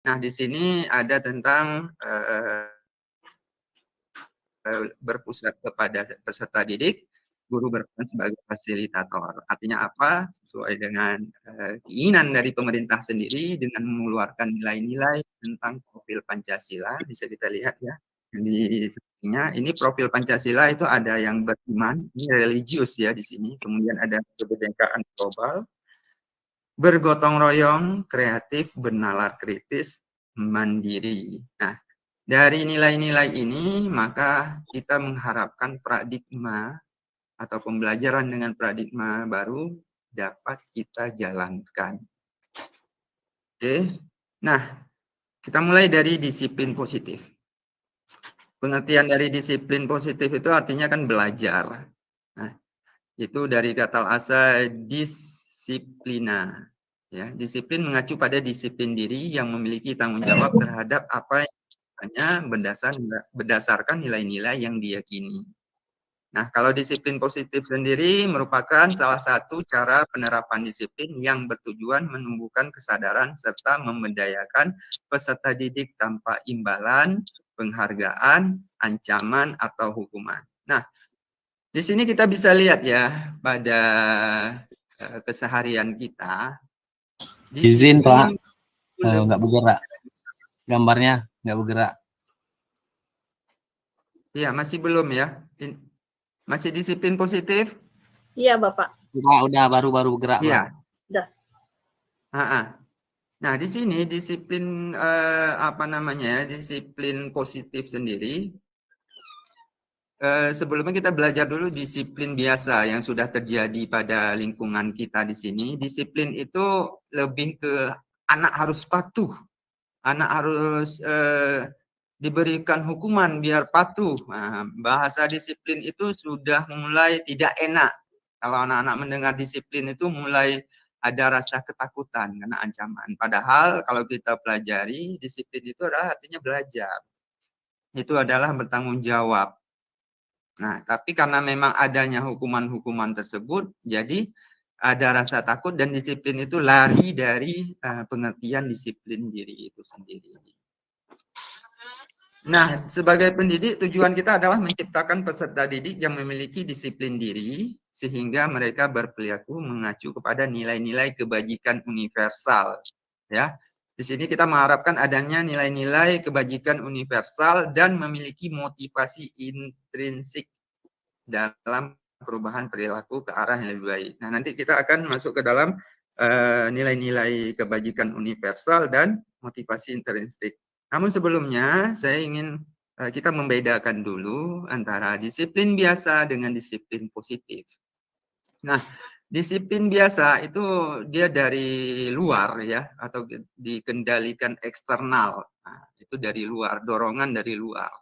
Nah, di sini ada tentang berpusat kepada peserta didik, guru berperan sebagai fasilitator. Artinya apa? Sesuai dengan keinginan dari pemerintah sendiri dengan mengeluarkan nilai-nilai tentang profil Pancasila, bisa kita lihat ya. Di sampingnya, ini profil Pancasila itu ada yang beriman, ini religius ya di sini, kemudian ada kebinekaan global, bergotong royong, kreatif, bernalar kritis, mandiri. Nah, dari nilai-nilai ini, maka kita mengharapkan paradigma atau pembelajaran dengan paradigma baru dapat kita jalankan. Oke, nah kita mulai dari disiplin positif. Pengertian dari disiplin positif itu artinya kan belajar. Nah, itu dari kata asal disiplina. Ya, disiplin mengacu pada disiplin diri yang memiliki tanggung jawab terhadap apa yang berdasarkan nilai-nilai yang diyakini. Nah, kalau disiplin positif sendiri merupakan salah satu cara penerapan disiplin yang bertujuan menumbuhkan kesadaran serta memberdayakan peserta didik tanpa imbalan, penghargaan, ancaman, atau hukuman. Nah, di sini kita bisa lihat ya pada keseharian kita, Izin Pak, disiplin nggak bergerak. Gambarnya nggak bergerak. Ya, masih belum ya. Masih disiplin positif? Iya, Bapak. Udah baru bergerak, Pak. Iya. Udah. Nah, di sini disiplin disiplin positif sendiri. Sebelumnya kita belajar dulu disiplin biasa yang sudah terjadi pada lingkungan kita di sini. Disiplin itu lebih ke anak harus patuh, anak harus diberikan hukuman biar patuh. Nah, bahasa disiplin itu sudah mulai tidak enak. Kalau anak-anak mendengar disiplin itu mulai ada rasa ketakutan karena ancaman. Padahal kalau kita pelajari, disiplin itu adalah artinya belajar. Itu adalah bertanggung jawab. Nah, tapi karena memang adanya hukuman-hukuman tersebut, jadi ada rasa takut dan disiplin itu lari dari pengertian disiplin diri itu sendiri. Nah, sebagai pendidik, tujuan kita adalah menciptakan peserta didik yang memiliki disiplin diri, sehingga mereka berperilaku mengacu kepada nilai-nilai kebajikan universal. Ya, di sini kita mengharapkan adanya nilai-nilai kebajikan universal dan memiliki motivasi intrinsik dalam perubahan perilaku ke arah yang lebih baik. Nah, nanti kita akan masuk ke dalam nilai-nilai kebajikan universal dan motivasi intrinsik. Namun sebelumnya saya ingin kita membedakan dulu antara disiplin biasa dengan disiplin positif. Nah, disiplin biasa itu dia dari luar ya, atau dikendalikan eksternal. Nah, itu dari luar, dorongan dari luar.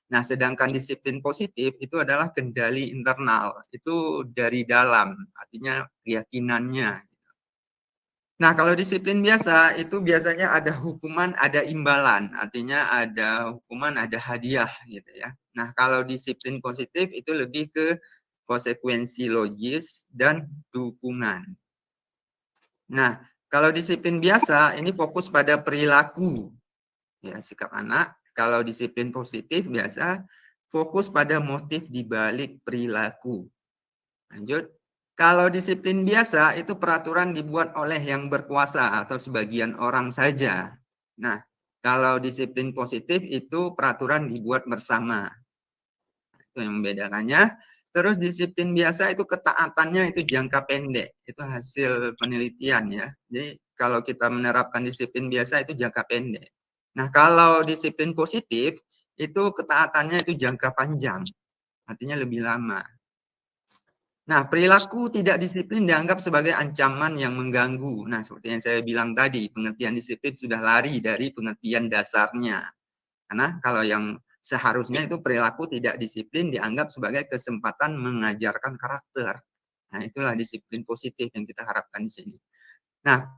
Nah, sedangkan disiplin positif itu adalah kendali internal, itu dari dalam, artinya keyakinannya. Nah, kalau disiplin biasa itu biasanya ada hukuman, ada imbalan, artinya ada hukuman, ada hadiah gitu ya. Nah, kalau disiplin positif itu lebih ke konsekuensi logis dan dukungan. Nah, kalau disiplin biasa ini fokus pada perilaku ya, sikap anak. Kalau disiplin positif biasa fokus pada motif di balik perilaku. Lanjut. Kalau disiplin biasa itu peraturan dibuat oleh yang berkuasa atau sebagian orang saja. Nah, kalau disiplin positif itu peraturan dibuat bersama. Itu yang membedakannya. Terus disiplin biasa itu ketaatannya itu jangka pendek. Itu hasil penelitian ya. Jadi kalau kita menerapkan disiplin biasa itu jangka pendek. Nah, kalau disiplin positif itu ketaatannya itu jangka panjang. Artinya lebih lama. Nah, perilaku tidak disiplin dianggap sebagai ancaman yang mengganggu. Nah, seperti yang saya bilang tadi, pengertian disiplin sudah lari dari pengertian dasarnya. Karena kalau yang seharusnya itu perilaku tidak disiplin dianggap sebagai kesempatan mengajarkan karakter. Nah, itulah disiplin positif yang kita harapkan di sini. Nah,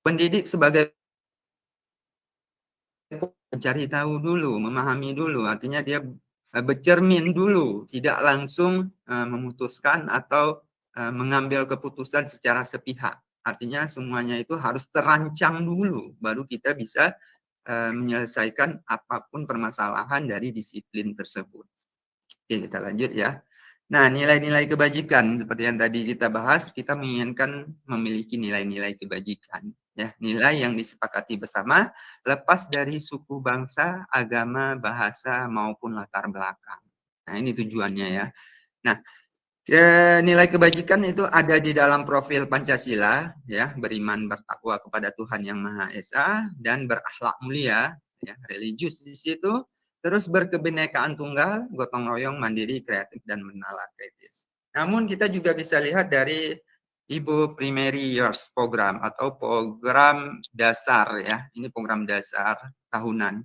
pendidik sebagai mencari tahu dulu, memahami dulu, artinya dia bercermin dulu, tidak langsung memutuskan atau mengambil keputusan secara sepihak. Artinya semuanya itu harus terancang dulu, baru kita bisa menyelesaikan apapun permasalahan dari disiplin tersebut. Oke, kita lanjut ya. Nah, nilai-nilai kebajikan seperti yang tadi kita bahas, kita menginginkan memiliki nilai-nilai kebajikan. Ya, nilai yang disepakati bersama, lepas dari suku, bangsa, agama, bahasa maupun latar belakang. Nah, ini tujuannya ya. Nah, nilai kebajikan itu ada di dalam profil Pancasila, ya, beriman bertakwa kepada Tuhan Yang Maha Esa dan berakhlak mulia, ya, religius di situ. Terus berkebinekaan tunggal, gotong royong, mandiri, kreatif, dan menalar kritis. Namun kita juga bisa lihat dari Ibu Primary Years Program atau program dasar ya. Ini program dasar tahunan.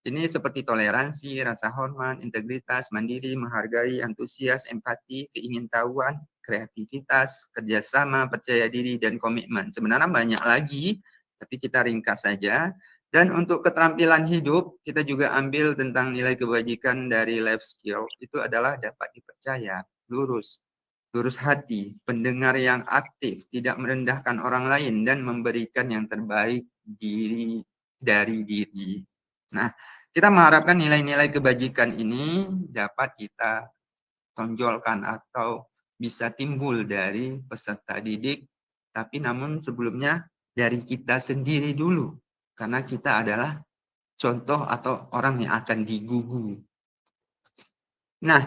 Ini seperti toleransi, rasa hormat, integritas, mandiri, menghargai, antusias, empati, keingintahuan, kreativitas, kerjasama, percaya diri, dan komitmen. Sebenarnya banyak lagi, tapi kita ringkas saja. Dan untuk keterampilan hidup, kita juga ambil tentang nilai kebajikan dari life skill. Itu adalah dapat dipercaya, lurus hati, pendengar yang aktif, tidak merendahkan orang lain, dan memberikan yang terbaik dari diri. Nah, kita mengharapkan nilai-nilai kebajikan ini dapat kita tonjolkan atau bisa timbul dari peserta didik, tapi namun sebelumnya dari kita sendiri dulu, karena kita adalah contoh atau orang yang akan digugu. Nah,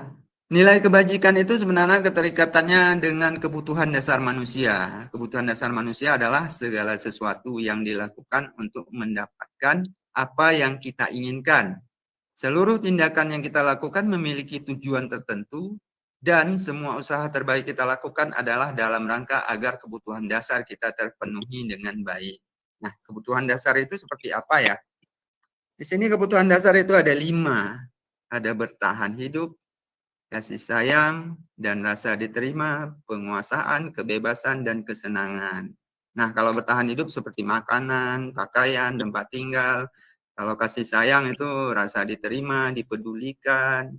nilai kebajikan itu sebenarnya keterikatannya dengan kebutuhan dasar manusia. Kebutuhan dasar manusia adalah segala sesuatu yang dilakukan untuk mendapatkan apa yang kita inginkan. Seluruh tindakan yang kita lakukan memiliki tujuan tertentu dan semua usaha terbaik kita lakukan adalah dalam rangka agar kebutuhan dasar kita terpenuhi dengan baik. Nah, kebutuhan dasar itu seperti apa ya? Di sini kebutuhan dasar itu ada 5. Ada bertahan hidup, kasih sayang, dan rasa diterima, penguasaan, kebebasan, dan kesenangan. Nah, kalau bertahan hidup seperti makanan, pakaian, tempat tinggal. Kalau kasih sayang itu rasa diterima, dipedulikan.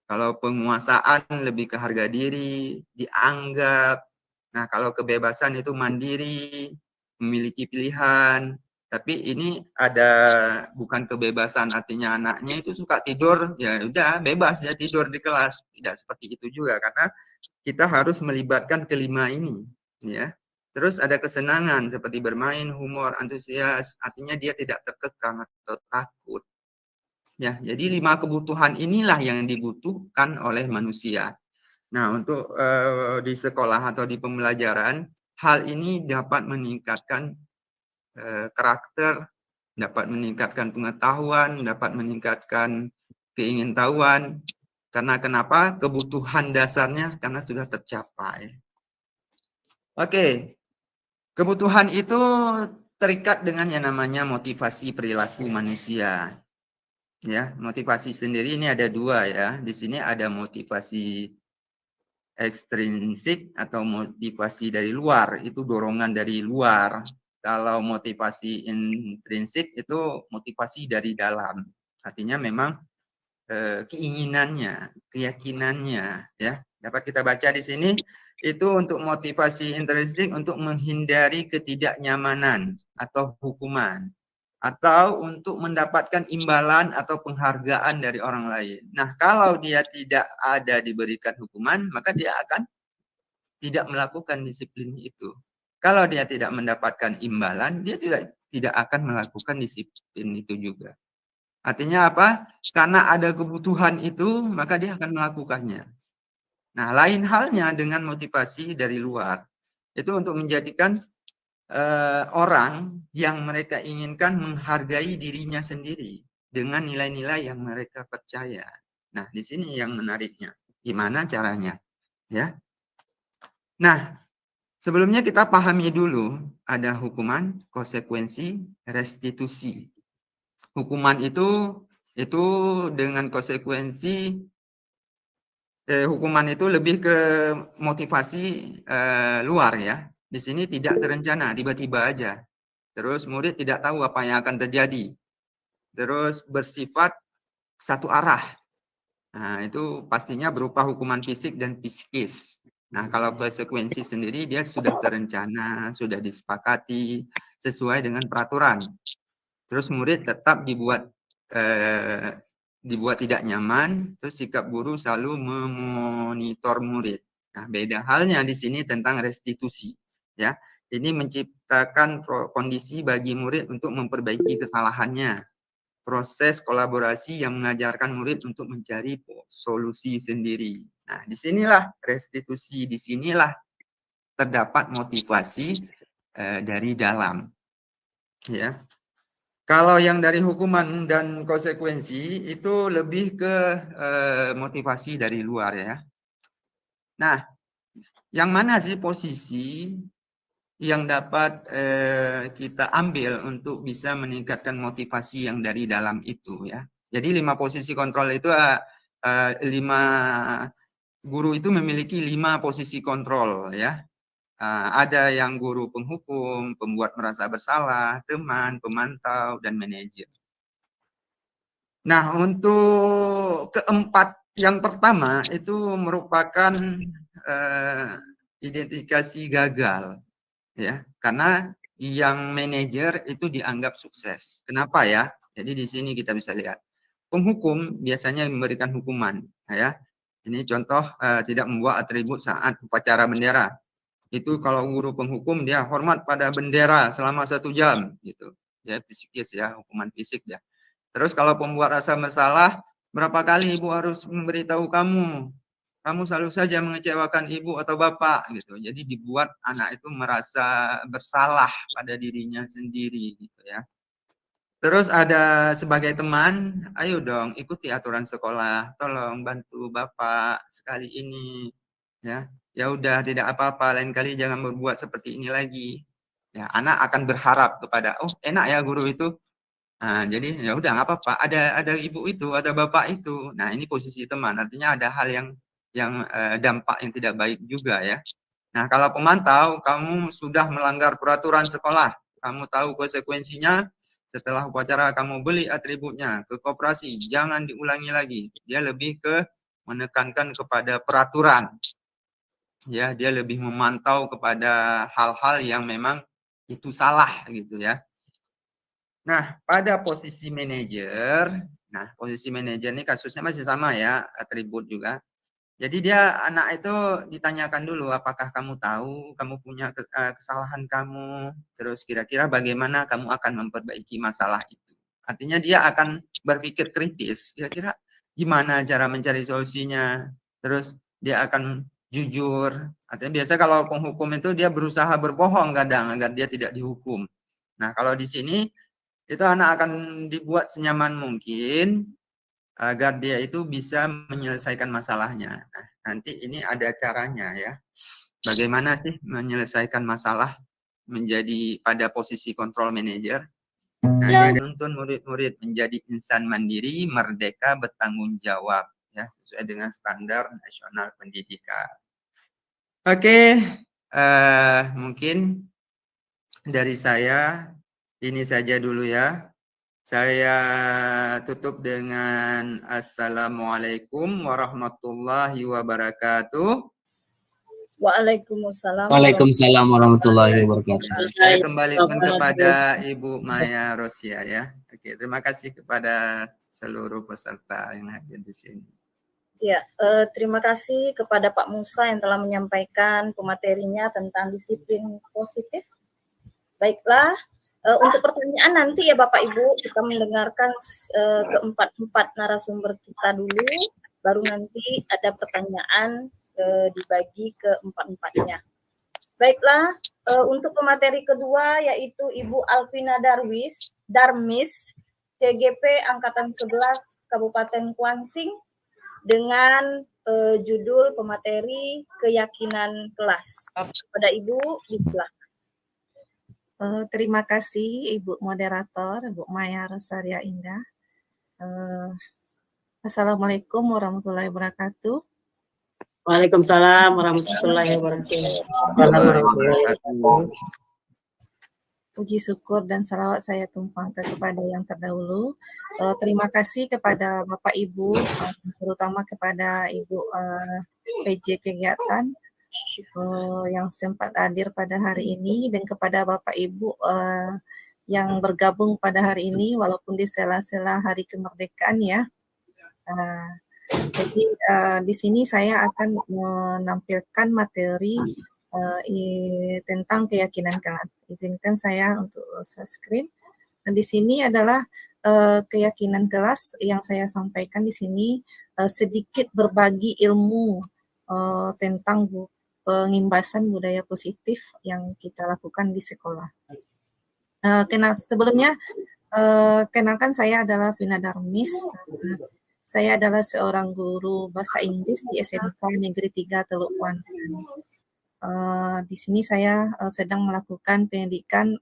Kalau penguasaan lebih ke harga diri, dianggap. Nah, kalau kebebasan itu mandiri, memiliki pilihan. Tapi ini ada bukan kebebasan, artinya anaknya itu suka tidur, ya udah bebas ya tidur di kelas. Tidak seperti itu juga, karena kita harus melibatkan kelima ini. Ya. Terus ada kesenangan seperti bermain, humor, antusias, artinya dia tidak terkekang atau takut. Ya, jadi 5 kebutuhan inilah yang dibutuhkan oleh manusia. Nah, untuk di sekolah atau di pembelajaran, hal ini dapat meningkatkan karakter, dapat meningkatkan pengetahuan, dapat meningkatkan keingintahuan. Karena kenapa? Kebutuhan dasarnya karena sudah tercapai. Oke, kebutuhan itu terikat dengan yang namanya motivasi perilaku manusia. Ya, motivasi sendiri ini ada 2 ya. Di sini ada motivasi ekstrinsik atau motivasi dari luar, itu dorongan dari luar. Kalau motivasi intrinsik itu motivasi dari dalam. Artinya memang keinginannya, keyakinannya ya. Dapat kita baca di sini itu untuk motivasi intrinsik untuk menghindari ketidaknyamanan atau hukuman, atau untuk mendapatkan imbalan atau penghargaan dari orang lain. Nah, kalau dia tidak ada diberikan hukuman, maka dia akan tidak melakukan disiplin itu. Kalau dia tidak mendapatkan imbalan, dia tidak akan melakukan disiplin itu juga. Artinya apa? Karena ada kebutuhan itu, maka dia akan melakukannya. Nah, lain halnya dengan motivasi dari luar. Itu untuk menjadikan orang yang mereka inginkan menghargai dirinya sendiri dengan nilai-nilai yang mereka percaya. Nah, di sini yang menariknya. Gimana caranya? Ya. Nah, sebelumnya kita pahami dulu ada hukuman, konsekuensi, restitusi. Hukuman itu dengan konsekuensi hukuman itu lebih ke motivasi luar ya. Di sini tidak terencana, tiba-tiba aja. Terus murid tidak tahu apa yang akan terjadi. Terus bersifat satu arah. Nah, itu pastinya berupa hukuman fisik dan psikis. Nah, kalau konsekuensi sendiri dia sudah terencana, sudah disepakati sesuai dengan peraturan. Terus murid tetap dibuat tidak nyaman, terus sikap guru selalu memonitor murid. Nah, beda halnya di sini tentang restitusi, ya. Ini menciptakan kondisi bagi murid untuk memperbaiki kesalahannya. Proses kolaborasi yang mengajarkan murid untuk mencari solusi sendiri. Nah, disinilah restitusi, disinilah terdapat motivasi dari dalam, ya. Kalau yang dari hukuman dan konsekuensi itu lebih ke motivasi dari luar, ya. Nah, yang mana sih posisi yang dapat kita ambil untuk bisa meningkatkan motivasi yang dari dalam itu, ya. Jadi 5 posisi kontrol itu 5 guru itu memiliki 5 posisi kontrol, ya. Ada yang guru penghukum, pembuat merasa bersalah, teman, pemantau, dan manajer. Nah, untuk keempat yang pertama itu merupakan identifikasi gagal, ya, karena yang manajer itu dianggap sukses. Kenapa ya? Jadi di sini kita bisa lihat penghukum biasanya memberikan hukuman, ya. Ini contoh tidak membawa atribut saat upacara bendera. Itu kalau guru penghukum dia hormat pada bendera selama 1 jam, gitu. Ya psikis ya, hukuman fisik ya. Terus kalau pembuat rasa bersalah, berapa kali ibu harus memberitahu kamu? Kamu selalu saja mengecewakan ibu atau bapak, gitu. Jadi dibuat anak itu merasa bersalah pada dirinya sendiri, gitu ya. Terus ada sebagai teman, ayo dong ikuti aturan sekolah, tolong bantu bapak sekali ini, ya. Ya udah tidak apa-apa, lain kali jangan berbuat seperti ini lagi. Ya, anak akan berharap kepada, oh enak ya guru itu. Nah, jadi ya udah nggak apa-apa, ada ibu itu, ada bapak itu. Nah, ini posisi teman, artinya ada hal yang dampak yang tidak baik juga ya. Nah, kalau pemantau, kamu sudah melanggar peraturan sekolah, kamu tahu konsekuensinya. Setelah upacara kamu beli atributnya ke koperasi, jangan diulangi lagi. Dia lebih ke menekankan kepada peraturan. Ya, dia lebih memantau kepada hal-hal yang memang itu salah gitu ya. Nah, pada posisi manajer, posisi manajer ini kasusnya masih sama ya, atribut juga. Jadi dia anak itu ditanyakan dulu, apakah kamu tahu kamu punya kesalahan kamu, terus kira-kira bagaimana kamu akan memperbaiki masalah itu. Artinya dia akan berpikir kritis, kira-kira gimana cara mencari solusinya. Terus dia akan jujur. Artinya biasa kalau penghukum itu dia berusaha berbohong kadang agar dia tidak dihukum. Nah, kalau di sini itu anak akan dibuat senyaman mungkin agar dia itu bisa menyelesaikan masalahnya. Nah, nanti ini ada caranya ya. Bagaimana sih menyelesaikan masalah menjadi pada posisi kontrol manajer? Nah, ini ada nuntun murid-murid menjadi insan mandiri, merdeka, bertanggung jawab ya, sesuai dengan standar nasional pendidikan. Oke, mungkin dari saya ini saja dulu ya. Saya tutup dengan Assalamualaikum warahmatullahi wabarakatuh. Waalaikumsalam. Waalaikumsalam warahmatullahi wabarakatuh. Saya kembalikan kepada Ibu Maya Rosia ya. Oke, terima kasih kepada seluruh peserta yang hadir di sini. Ya, terima kasih kepada Pak Musa yang telah menyampaikan pematerinya tentang disiplin positif. Baiklah, untuk pertanyaan nanti ya Bapak Ibu, kita mendengarkan keempat narasumber kita dulu, baru nanti ada pertanyaan dibagi ke empat-empatnya. Baiklah, untuk pemateri kedua yaitu Ibu Alvina Darmis, CGP Angkatan 11 Kabupaten Kuansing, dengan judul pemateri keyakinan kelas. Pada Ibu, bismillah. Terima kasih Ibu Moderator, Ibu Maya Rosaria Indah. Assalamualaikum warahmatullahi wabarakatuh. Waalaikumsalam warahmatullahi wabarakatuh. puji syukur dan salawat saya tumpahkan kepada yang terdahulu. Terima kasih kepada Bapak Ibu, terutama kepada Ibu PJ Kegiatan yang sempat hadir pada hari ini, dan kepada Bapak Ibu yang bergabung pada hari ini walaupun di sela-sela Hari Kemerdekaan ya. Jadi di sini saya akan menampilkan materi tentang keyakinan kelas. Izinkan saya untuk share screen. Dan di sini adalah keyakinan kelas yang saya sampaikan di sini, sedikit berbagi ilmu tentang pengimbasan budaya positif yang kita lakukan di sekolah. Sebelumnya kenalkan, saya adalah Vina Darmis. Saya adalah seorang guru bahasa Inggris di SMK Negeri 3 Teluk Kuantan. Di sini saya sedang melakukan pendidikan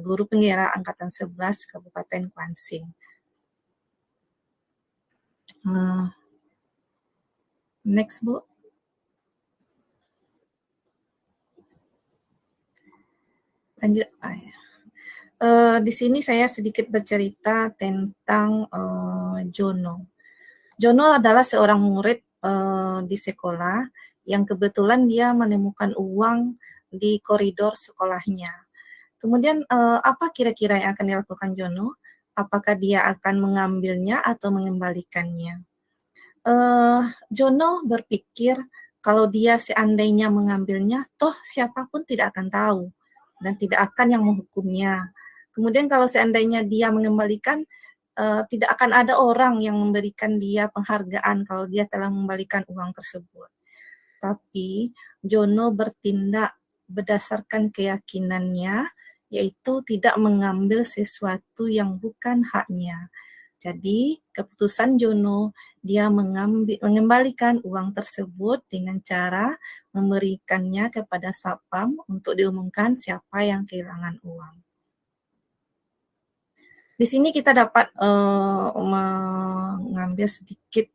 guru penggerak angkatan 11 Kabupaten Kuansing. Next, Bu. Lanjut. Di sini saya sedikit bercerita tentang Jono. Jono adalah seorang murid di sekolah yang kebetulan dia menemukan uang di koridor sekolahnya. Kemudian apa kira-kira yang akan dilakukan Jono? Apakah dia akan mengambilnya atau mengembalikannya? Jono berpikir kalau dia seandainya mengambilnya, toh siapapun tidak akan tahu dan tidak akan yang menghukumnya. Kemudian kalau seandainya dia mengembalikan, tidak akan ada orang yang memberikan dia penghargaan kalau dia telah mengembalikan uang tersebut. Tapi Jono bertindak berdasarkan keyakinannya, yaitu tidak mengambil sesuatu yang bukan haknya. Jadi keputusan Jono, dia mengembalikan uang tersebut dengan cara memberikannya kepada Satpam untuk diumumkan siapa yang kehilangan uang. Di sini kita dapat mengambil sedikit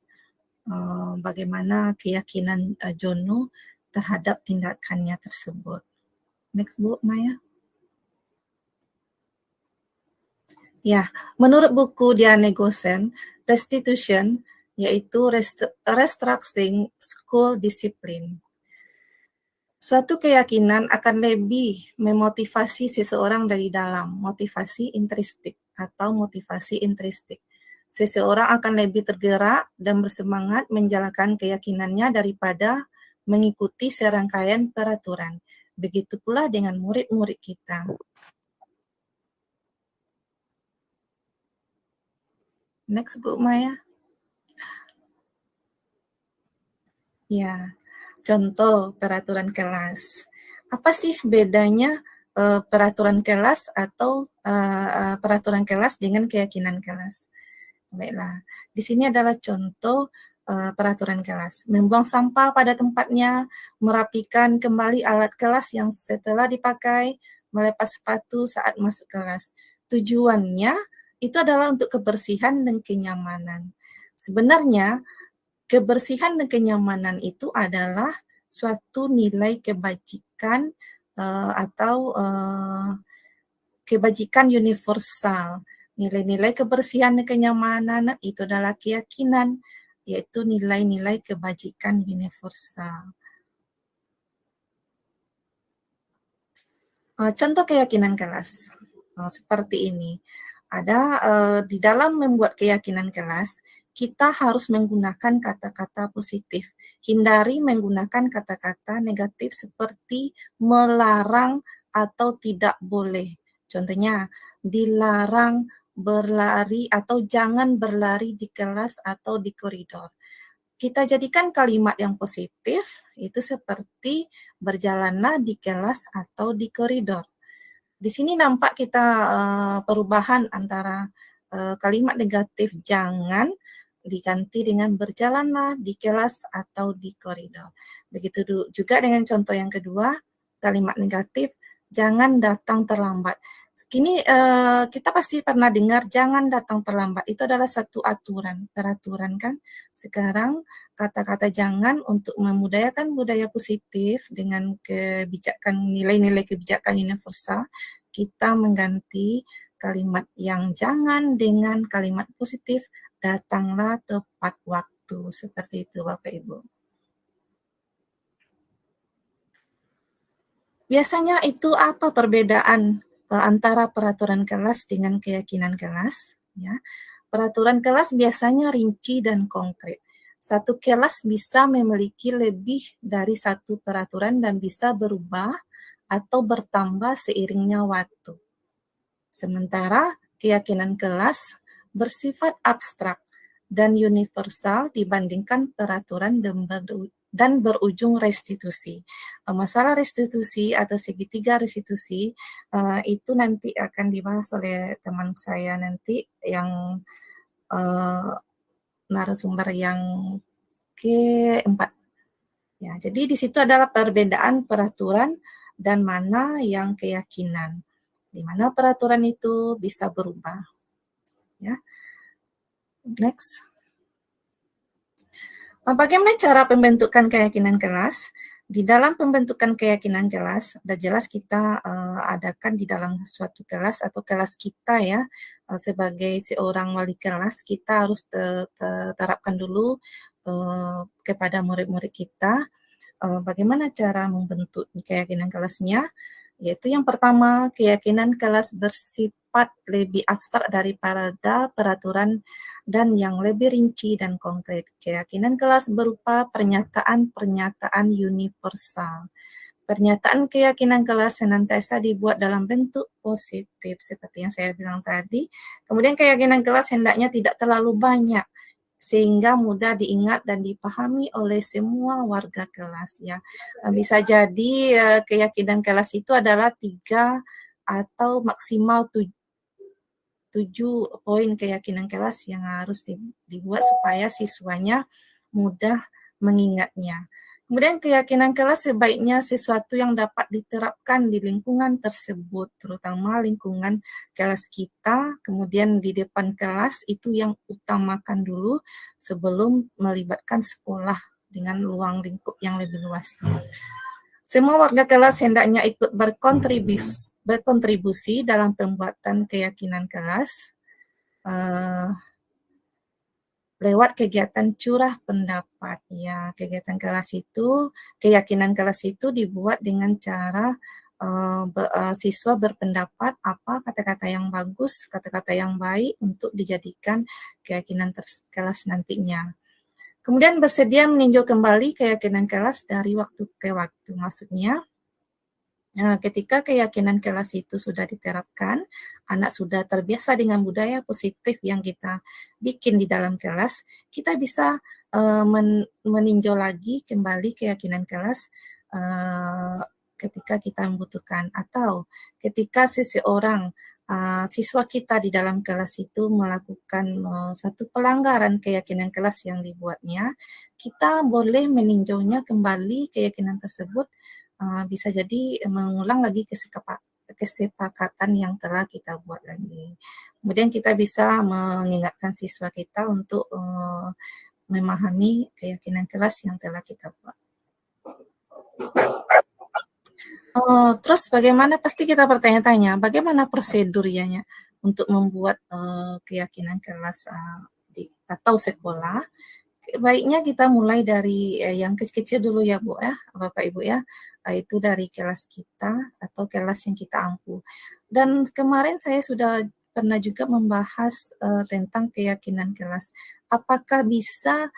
bagaimana keyakinan Jono terhadap tindakannya tersebut. Next, Bu Maya. Ya, menurut buku Diane Gosen, restitution yaitu restructuring school discipline. Suatu keyakinan akan lebih memotivasi seseorang dari dalam, motivasi intrinsik atau motivasi intrinsik. Seseorang akan lebih tergerak dan bersemangat menjalankan keyakinannya daripada mengikuti serangkaian peraturan. Begitu pula dengan murid-murid kita. Next, Bu Maya. Ya, contoh peraturan kelas. Apa sih bedanya peraturan kelas atau peraturan kelas dengan keyakinan kelas? Baiklah, di sini adalah contoh peraturan kelas. Membuang sampah pada tempatnya, merapikan kembali alat kelas yang setelah dipakai, melepas sepatu saat masuk kelas. Tujuannya itu adalah untuk kebersihan dan kenyamanan. Sebenarnya kebersihan dan kenyamanan itu adalah suatu nilai kebajikan atau kebajikan universal. Nilai-nilai kebersihan dan kenyamanan itu adalah keyakinan, yaitu nilai-nilai kebajikan universal. Contoh keyakinan kelas seperti ini. Ada di dalam membuat keyakinan kelas, kita harus menggunakan kata-kata positif. Hindari menggunakan kata-kata negatif seperti melarang atau tidak boleh. Contohnya, dilarang berlari atau jangan berlari di kelas atau di koridor. Kita jadikan kalimat yang positif itu seperti berjalanlah di kelas atau di koridor. Di sini nampak kita perubahan antara kalimat negatif jangan diganti dengan berjalanlah di kelas atau di koridor. Begitu juga dengan contoh yang kedua, kalimat negatif jangan datang terlambat. Kini kita pasti pernah dengar jangan datang terlambat. Itu adalah satu peraturan kan. Sekarang kata-kata jangan untuk memudayakan budaya positif dengan kebijakan nilai-nilai kebijakan universal, kita mengganti kalimat yang jangan dengan kalimat positif, datanglah tepat waktu. Seperti itu Bapak Ibu. Biasanya itu apa perbedaan antara peraturan kelas dengan keyakinan kelas? Ya, peraturan kelas biasanya rinci dan konkret. Satu kelas bisa memiliki lebih dari satu peraturan dan bisa berubah atau bertambah seiringnya waktu. Sementara keyakinan kelas bersifat abstrak dan universal dibandingkan peraturan dan berujung restitusi. Masalah restitusi atau segitiga restitusi itu nanti akan dibahas oleh teman saya nanti yang narasumber yang keempat. Ya, jadi di situ adalah perbedaan peraturan dan mana yang keyakinan. Di mana peraturan itu bisa berubah. Ya. Next. Bagaimana cara pembentukan keyakinan kelas? Di dalam pembentukan keyakinan kelas, sudah jelas kita adakan di dalam suatu kelas atau kelas kita ya, sebagai seorang wali kelas, kita harus terapkan dulu kepada murid-murid kita bagaimana cara membentuk keyakinan kelasnya, yaitu yang pertama, keyakinan kelas bersifat lebih abstrak daripada peraturan dan yang lebih rinci dan konkret. Keyakinan kelas berupa pernyataan-pernyataan universal. Pernyataan keyakinan kelas senantiasa dibuat dalam bentuk positif, seperti yang saya bilang tadi. Kemudian keyakinan kelas hendaknya tidak terlalu banyak, sehingga mudah diingat dan dipahami oleh semua warga kelas ya. Bisa jadi keyakinan kelas itu adalah 3 atau maksimal 7 poin keyakinan kelas yang harus dibuat supaya siswanya mudah mengingatnya. Kemudian keyakinan kelas sebaiknya sesuatu yang dapat diterapkan di lingkungan tersebut, terutama lingkungan kelas kita, kemudian di depan kelas itu yang utamakan dulu sebelum melibatkan sekolah dengan ruang lingkup yang lebih luas. Semua warga kelas hendaknya ikut berkontribusi dalam pembuatan keyakinan kelas lewat kegiatan curah pendapat. Ya, kegiatan kelas itu, keyakinan kelas itu dibuat dengan cara siswa berpendapat apa kata-kata yang bagus, kata-kata yang baik untuk dijadikan keyakinan kelas nantinya. Kemudian bersedia meninjau kembali keyakinan kelas dari waktu ke waktu. Maksudnya, ketika keyakinan kelas itu sudah diterapkan, anak sudah terbiasa dengan budaya positif yang kita bikin di dalam kelas, kita bisa meninjau lagi kembali keyakinan kelas ketika kita membutuhkan, atau ketika seseorang siswa kita di dalam kelas itu melakukan satu pelanggaran keyakinan kelas yang dibuatnya, kita boleh meninjaunya kembali keyakinan tersebut. Bisa jadi mengulang lagi kesepakatan yang telah kita buat lagi. Kemudian kita bisa mengingatkan siswa kita untuk memahami keyakinan kelas yang telah kita buat. Terus bagaimana, pasti kita bertanya-tanya, bagaimana prosedurnya untuk membuat keyakinan kelas atau sekolah? Baiknya kita mulai dari yang kecil-kecil dulu ya Bu ya, Bapak Ibu ya, itu dari kelas kita atau kelas yang kita ampu. Dan kemarin saya sudah pernah juga membahas tentang keyakinan kelas. Apakah bisa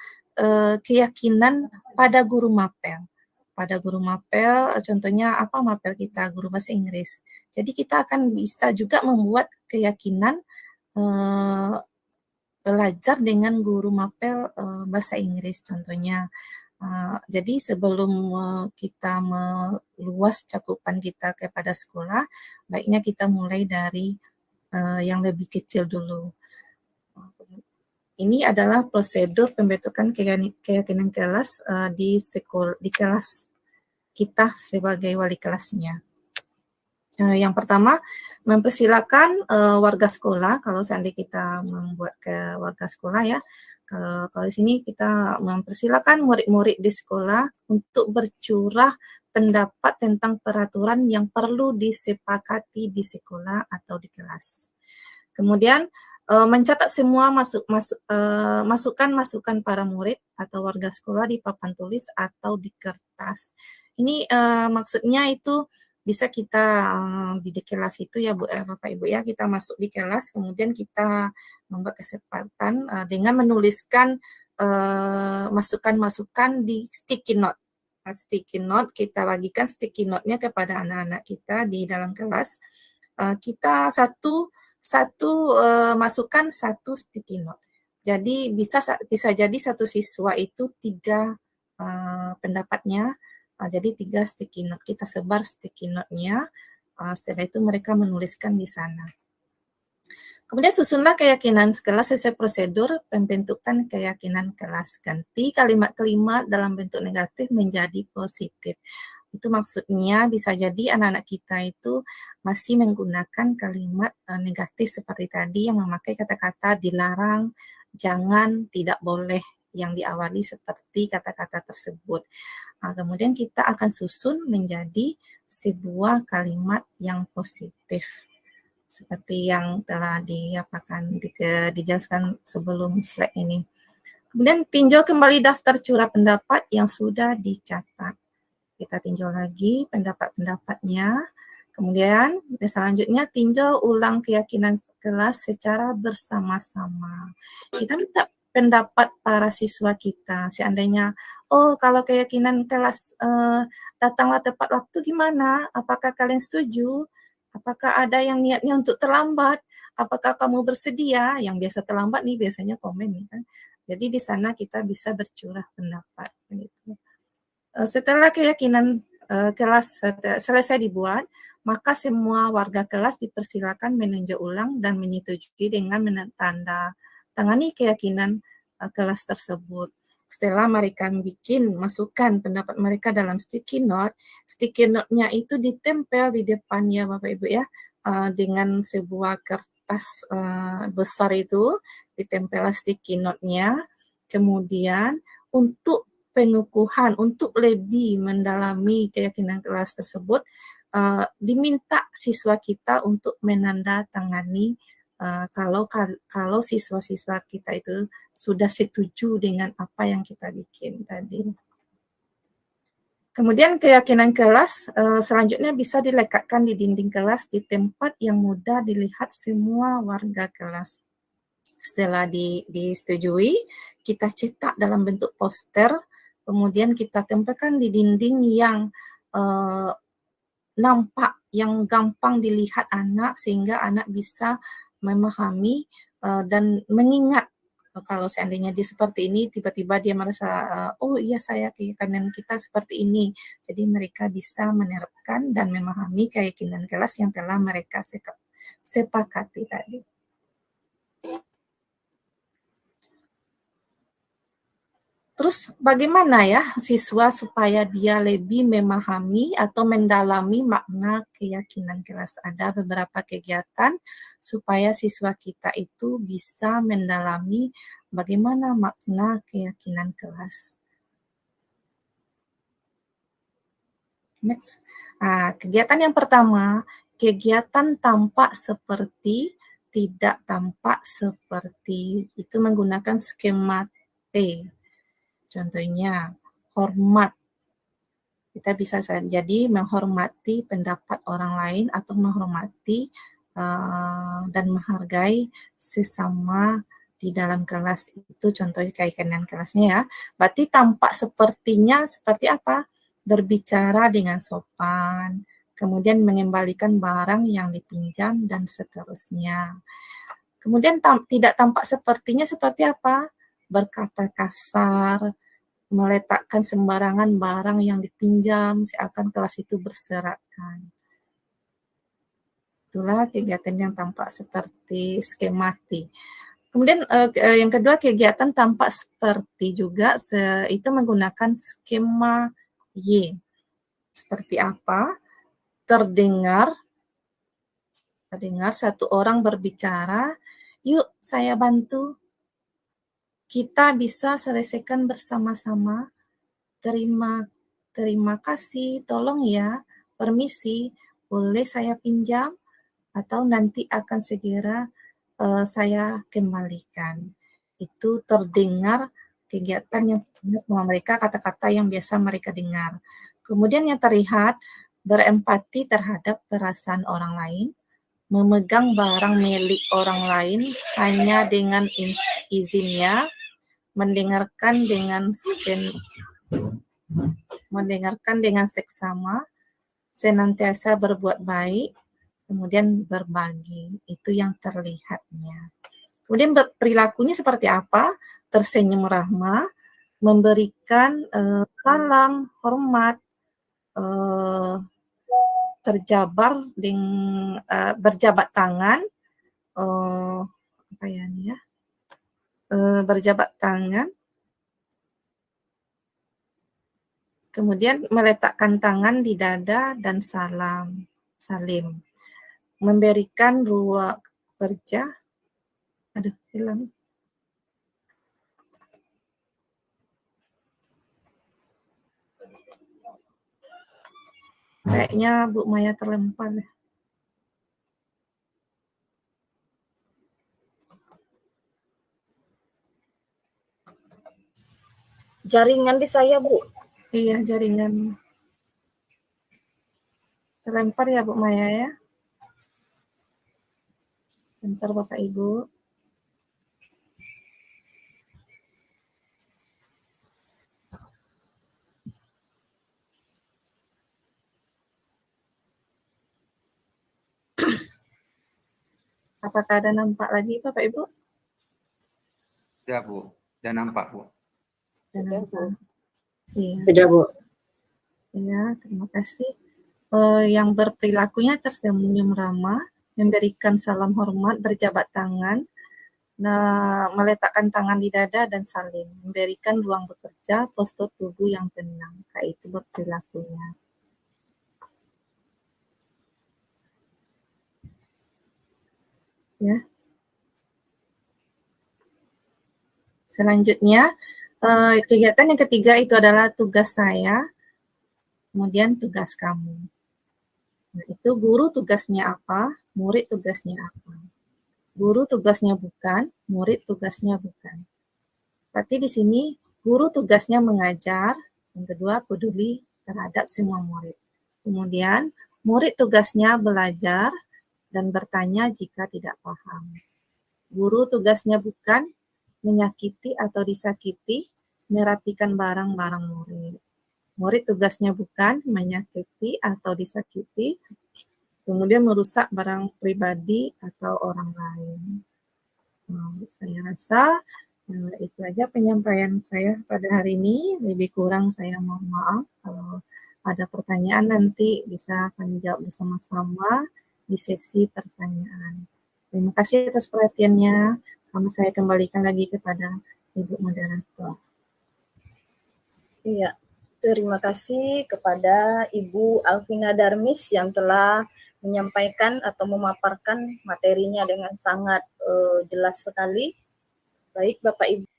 keyakinan pada guru mapel? Pada guru mapel, contohnya apa mapel kita? Guru bahasa Inggris. Jadi kita akan bisa juga membuat keyakinan belajar dengan guru mapel bahasa Inggris contohnya. Jadi sebelum kita meluas cakupan kita kepada sekolah, baiknya kita mulai dari yang lebih kecil dulu. Ini adalah prosedur pembentukan keyakinan kelas di kelas kita sebagai wali kelasnya. Yang pertama, mempersilakan warga sekolah, kalau seandainya kita membuat ke warga sekolah ya, kalau di sini kita mempersilakan murid-murid di sekolah untuk bercurah pendapat tentang peraturan yang perlu disepakati di sekolah atau di kelas. Kemudian mencatat semua masukan-masukan para murid atau warga sekolah di papan tulis atau di kertas. Ini maksudnya itu bisa kita di kelas itu ya Bu, Bapak Ibu ya, kita masuk di kelas, kemudian kita membuat kesempatan dengan menuliskan masukan-masukan di sticky note. Sticky note, kita bagikan sticky note-nya kepada anak-anak kita di dalam kelas. Kita satu masukan satu sticky note. Jadi bisa jadi satu siswa itu 3 pendapatnya. Jadi 3 sticky note. Kita sebar sticky note-nya. Setelah itu mereka menuliskan di sana. Kemudian susunlah keyakinan kelas sesuai prosedur pembentukan keyakinan kelas. Ganti kalimat-kalimat dalam bentuk negatif menjadi positif. Itu maksudnya bisa jadi anak-anak kita itu masih menggunakan kalimat negatif seperti tadi yang memakai kata-kata dilarang, jangan, tidak boleh yang diawali seperti kata-kata tersebut. Kemudian kita akan susun menjadi sebuah kalimat yang positif. Seperti yang telah dijelaskan sebelum slide ini. Kemudian tinjau kembali daftar curah pendapat yang sudah dicatat. Kita tinjau lagi pendapat-pendapatnya. Kemudian selanjutnya tinjau ulang keyakinan kelas secara bersama-sama. Kita minta pendapat para siswa kita. Seandainya, kalau keyakinan kelas datanglah tepat waktu gimana? Apakah kalian setuju? Apakah ada yang niatnya untuk terlambat? Apakah kamu bersedia? Yang biasa terlambat nih biasanya komen nih kan. Jadi di sana kita bisa bercurah pendapat. Gitu. Setelah keyakinan kelas selesai dibuat, maka semua warga kelas dipersilakan meninjau ulang dan menyetujui dengan menandatangani keyakinan kelas tersebut. Setelah mereka bikin masukan pendapat mereka dalam sticky note-nya itu ditempel di depannya Bapak Ibu ya, dengan sebuah kertas besar itu, ditempel sticky note-nya. Kemudian untuk pengukuhan, untuk lebih mendalami keyakinan kelas tersebut, diminta siswa kita untuk menandatangani kalau siswa-siswa kita itu sudah setuju dengan apa yang kita bikin tadi. Kemudian keyakinan kelas selanjutnya bisa dilekatkan di dinding kelas di tempat yang mudah dilihat semua warga kelas. Setelah disetujui, kita cetak dalam bentuk poster, kemudian kita tempelkan di dinding yang nampak, yang gampang dilihat anak, sehingga anak bisa memahami dan mengingat. Kalau seandainya dia seperti ini, tiba-tiba dia merasa, oh iya saya keyakinan kita seperti ini. Jadi mereka bisa menerapkan dan memahami keyakinan kelas yang telah mereka sepakati tadi. Terus bagaimana ya siswa supaya dia lebih memahami atau mendalami makna keyakinan kelas? Ada beberapa kegiatan supaya siswa kita itu bisa mendalami bagaimana makna keyakinan kelas. Next. Kegiatan yang pertama, kegiatan tampak seperti, tidak tampak seperti. Itu menggunakan skema T. Contohnya, hormat. Kita bisa jadi menghormati pendapat orang lain atau menghormati dan menghargai sesama di dalam kelas. Itu contohnya keyakinan kelasnya ya. Berarti tampak sepertinya seperti apa? Berbicara dengan sopan, kemudian mengembalikan barang yang dipinjam dan seterusnya. Kemudian tidak tampak sepertinya seperti apa? Berkata kasar, meletakkan sembarangan barang yang dipinjam seakan kelas itu berserakan. Itulah kegiatan yang tampak seperti skematik. Kemudian yang kedua, kegiatan tampak seperti juga itu menggunakan skema Y. Seperti apa? Terdengar satu orang berbicara, yuk saya bantu. Kita bisa selesaikan bersama-sama, terima terima kasih, tolong ya, permisi, boleh saya pinjam? Atau nanti akan segera saya kembalikan. Itu terdengar kegiatan yang sama mereka, kata-kata yang biasa mereka dengar. Kemudian yang terlihat berempati terhadap perasaan orang lain, memegang barang milik orang lain hanya dengan izinnya, mendengarkan dengan seksama, senantiasa berbuat baik, kemudian berbagi. Itu yang terlihatnya. Kemudian perilakunya seperti apa? Tersenyum ramah, memberikan salam, hormat, berjabat tangan, berjabat tangan, kemudian meletakkan tangan di dada dan salim, memberikan ruang kerja, hilang. Kayaknya Bu Maya terlempar. Jaringan di saya, Bu. Iya, jaringan. Terlempar ya Bu Maya ya. Bentar Bapak Ibu. Apakah ada nampak lagi Bapak Ibu? Ya Bu, sudah nampak Bu. Sudah nampak. Iya. Sudah Bu. Ya, terima kasih. Yang berperilakunya tersenyum ramah, memberikan salam hormat, berjabat tangan, meletakkan tangan di dada dan salim, memberikan ruang bekerja, postur tubuh yang tenang. Kayak itu berperilakunya. Ya. Selanjutnya, kegiatan yang ketiga itu adalah tugas saya, kemudian tugas kamu. Nah, itu guru tugasnya apa, murid tugasnya apa. Guru tugasnya bukan, murid tugasnya bukan. Berarti di sini guru tugasnya mengajar, yang kedua peduli terhadap semua murid. Kemudian murid tugasnya belajar dan bertanya jika tidak paham. Guru tugasnya bukan menyakiti atau disakiti, merapikan barang-barang murid. Murid tugasnya bukan menyakiti atau disakiti, kemudian merusak barang pribadi atau orang lain. Saya rasa itu aja penyampaian saya pada hari ini. Lebih kurang saya mohon maaf. Kalau ada pertanyaan nanti bisa kami jawab bersama-sama di sesi pertanyaan. Terima kasih atas perhatiannya. Saya kembalikan lagi kepada Ibu Moderator. Iya, terima kasih kepada Ibu Alvina Darmis yang telah menyampaikan atau memaparkan materinya dengan sangat jelas sekali. Baik Bapak Ibu,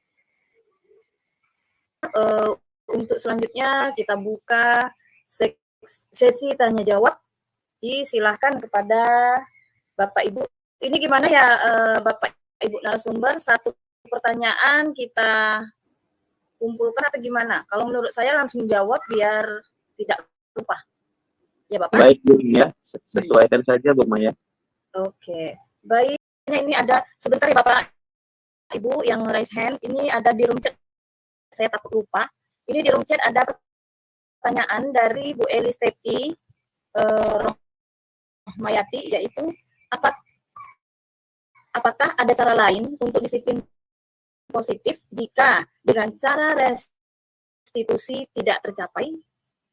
untuk selanjutnya kita buka sesi tanya jawab. Silahkan kepada Bapak Ibu. Ini gimana ya Bapak Ibu narasumber, satu pertanyaan kita kumpulkan atau gimana? Kalau menurut saya langsung jawab biar tidak lupa. Ya Bapak. Baik Bu ya, sesuaikan saja Bu Maya. Oke, baik. Ini ada sebentar ya Bapak Ibu yang raise hand. Ini ada di room chat. Saya takut lupa. Ini di room chat ada pertanyaan dari Bu Elis Teti Mayati, yaitu apakah ada cara lain untuk disiplin positif jika dengan cara restitusi tidak tercapai?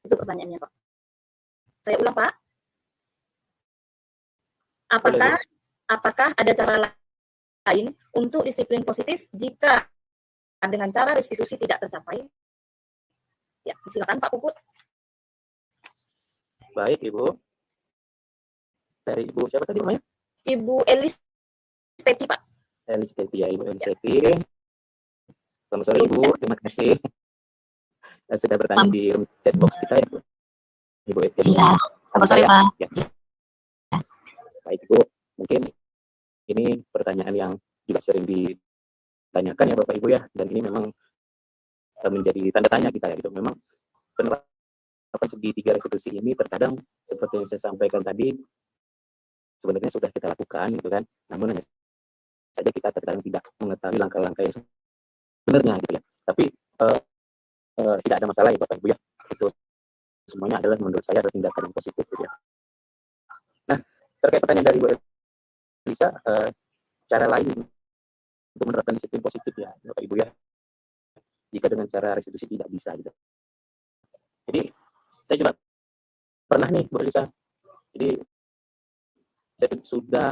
Itu pertanyaannya Pak. Saya ulang Pak. Apakah ada cara lain untuk disiplin positif jika dengan cara restitusi tidak tercapai? Ya, silakan Pak Puput. Baik Ibu. Dari Ibu siapa tadi namanya? Ibu Elis Teti Pak. Elis Teti ya, Ibu Elis Teti. Selamat sore Ibu, terima kasih. sudah bertanya di chat box kita ya, Ibu. Iya, selamat sore Pak. Ya. Baik Ibu, mungkin ini pertanyaan yang juga sering ditanyakan ya Bapak Ibu ya, dan ini memang menjadi tanda tanya kita ya gitu. Memang penerapan segitiga restitusi ini terkadang seperti yang saya sampaikan tadi sebenarnya sudah kita lakukan gitu kan, namun hanya saja kita terkadang tidak mengetahui langkah-langkah yang sebenarnya gitu ya. Tapi tidak ada masalah ya Bapak Ibu ya, itu semuanya adalah menurut saya ada tindakan yang positif gitu ya. Nah, terkait pertanyaan dari Bu Elisa, cara lain untuk menerapkan disiplin positif ya Bapak Ibu ya, jika dengan cara restitusi tidak bisa gitu. Jadi saya juga pernah nih Bu Elisa, jadi saya sudah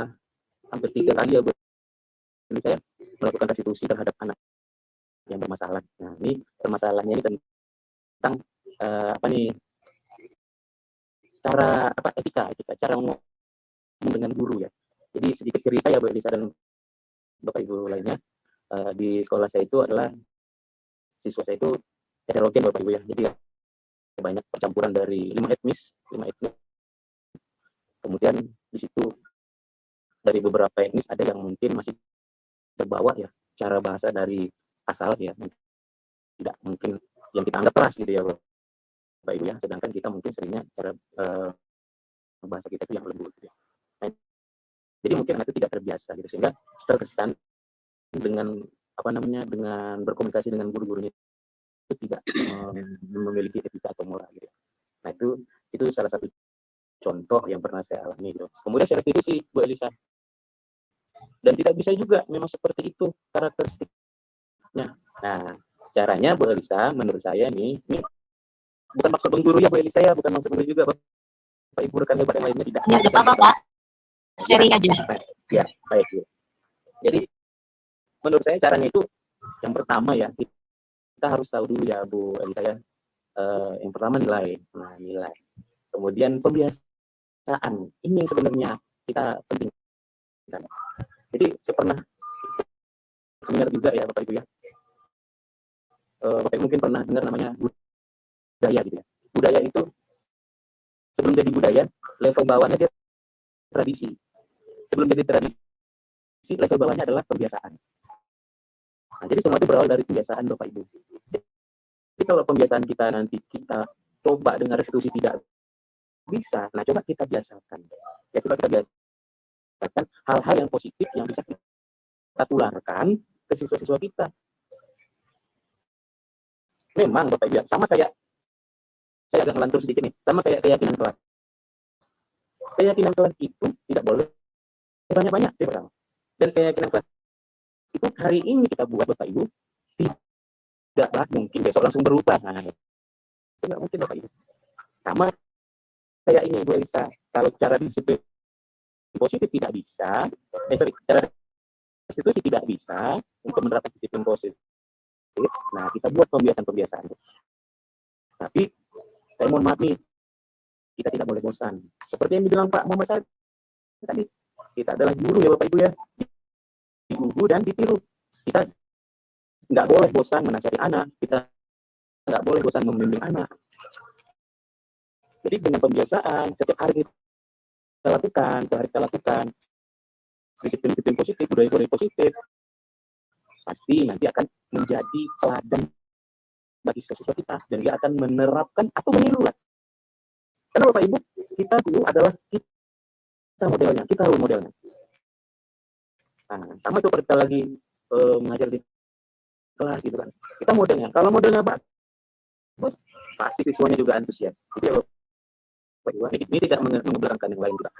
hampir 3 kali ya Bu Elisa ya, melakukan restitusi terhadap anak yang bermasalah. Nah ini permasalahannya ini tentang apa nih, cara apa, etika cara ngomong dengan guru ya. Jadi sedikit cerita ya Bu Elisa dan Bapak Ibu lainnya, di sekolah saya itu adalah siswa saya itu heterogen Bapak Ibu ya, jadi banyak percampuran dari 5 etnis. Kemudian di situ dari beberapa etnis ada yang mungkin masih terbawa ya cara bahasa dari asal ya, tidak mungkin yang kita anggap keras gitu ya Bapak Ibu ya, sedangkan kita mungkin seringnya cara bahasa kita itu yang lembut gitu ya. Nah, jadi mungkin anak itu tidak terbiasa gitu, sehingga terkesan dengan apa namanya, dengan berkomunikasi dengan guru-gurunya itu tidak memiliki etika atau moral gitu. Nah itu salah satu contoh yang pernah saya alami gitu. Kemudian saya restitusi Bu Elisa, dan tidak bisa juga memang seperti itu karakteristiknya. Nah caranya Bu Elisa menurut saya ini bukan maksud mengguru ya Bu Elisa ya, bukan maksud mengguru juga Bapak Ibu rekan hebat yang lainnya, tidak. Ya, tidak apa-apa Pak, sharing aja. Ya baik Bu. Jadi menurut saya caranya itu yang pertama ya, kita harus tahu dulu ya Bu Elisa ya, yang pertama nilai. Nah nilai, kemudian pembiasaan, ini yang sebenarnya kita penting. Jadi saya pernah dengar juga ya Bapak Ibu ya, Bapak Ibu mungkin pernah dengar namanya budaya gitu ya. Budaya itu sebelum jadi budaya, level bawahnya dia tradisi. Sebelum jadi tradisi, level bawahnya adalah kebiasaan. Nah, jadi semua itu berawal dari kebiasaan Bapak Ibu. Jadi kalau pembiasaan kita nanti kita coba dengan restitusi tidak bisa, nah coba kita biasakan. Ya coba kita biasakan hal-hal yang positif yang bisa kita tularkan ke siswa-siswa kita. Memang Bapak Ibu, sama kayak, saya agak ngelantur sedikit nih, sama kayak keyakinan kelas. Keyakinan kelas itu tidak boleh banyak-banyak, dan keyakinan kelas itu hari ini kita buat Bapak Ibu, tidak mungkin besok langsung berubah. Nah, itu tidak mungkin Bapak Ibu. Sama kayak ini Bu Elisa, kalau cara disiplin positif tidak bisa, cara restitusi tidak bisa untuk menerapkan disiplin positif. Nah, kita buat pembiasaan-pembiasaan. Tapi saya mohon maaf nih, kita tidak boleh bosan. Seperti yang dibilang Pak Muhammad Syarif tadi, kita adalah guru ya Bapak Ibu ya, diguru dan ditiru. Kita nggak boleh bosan menasihati anak, kita nggak boleh bosan membimbing anak. Jadi dengan pembiasaan, setiap hari kita lakukan, disiplin positif, budaya positif, pasti nanti akan menjadi teladan bagi siswa kita, dan dia akan menerapkan atau meniru lah. Karena Bapak Ibu, kita dulu adalah kita modelnya, kita role modelnya. Nah, sama itu kita lagi mengajar di kelas gitu kan. Kita modelnya, kalau modelnya bagus, pasti siswanya juga antusias. Jadi Bapak Ibu, ini tidak mengebelakangkan yang lain juga.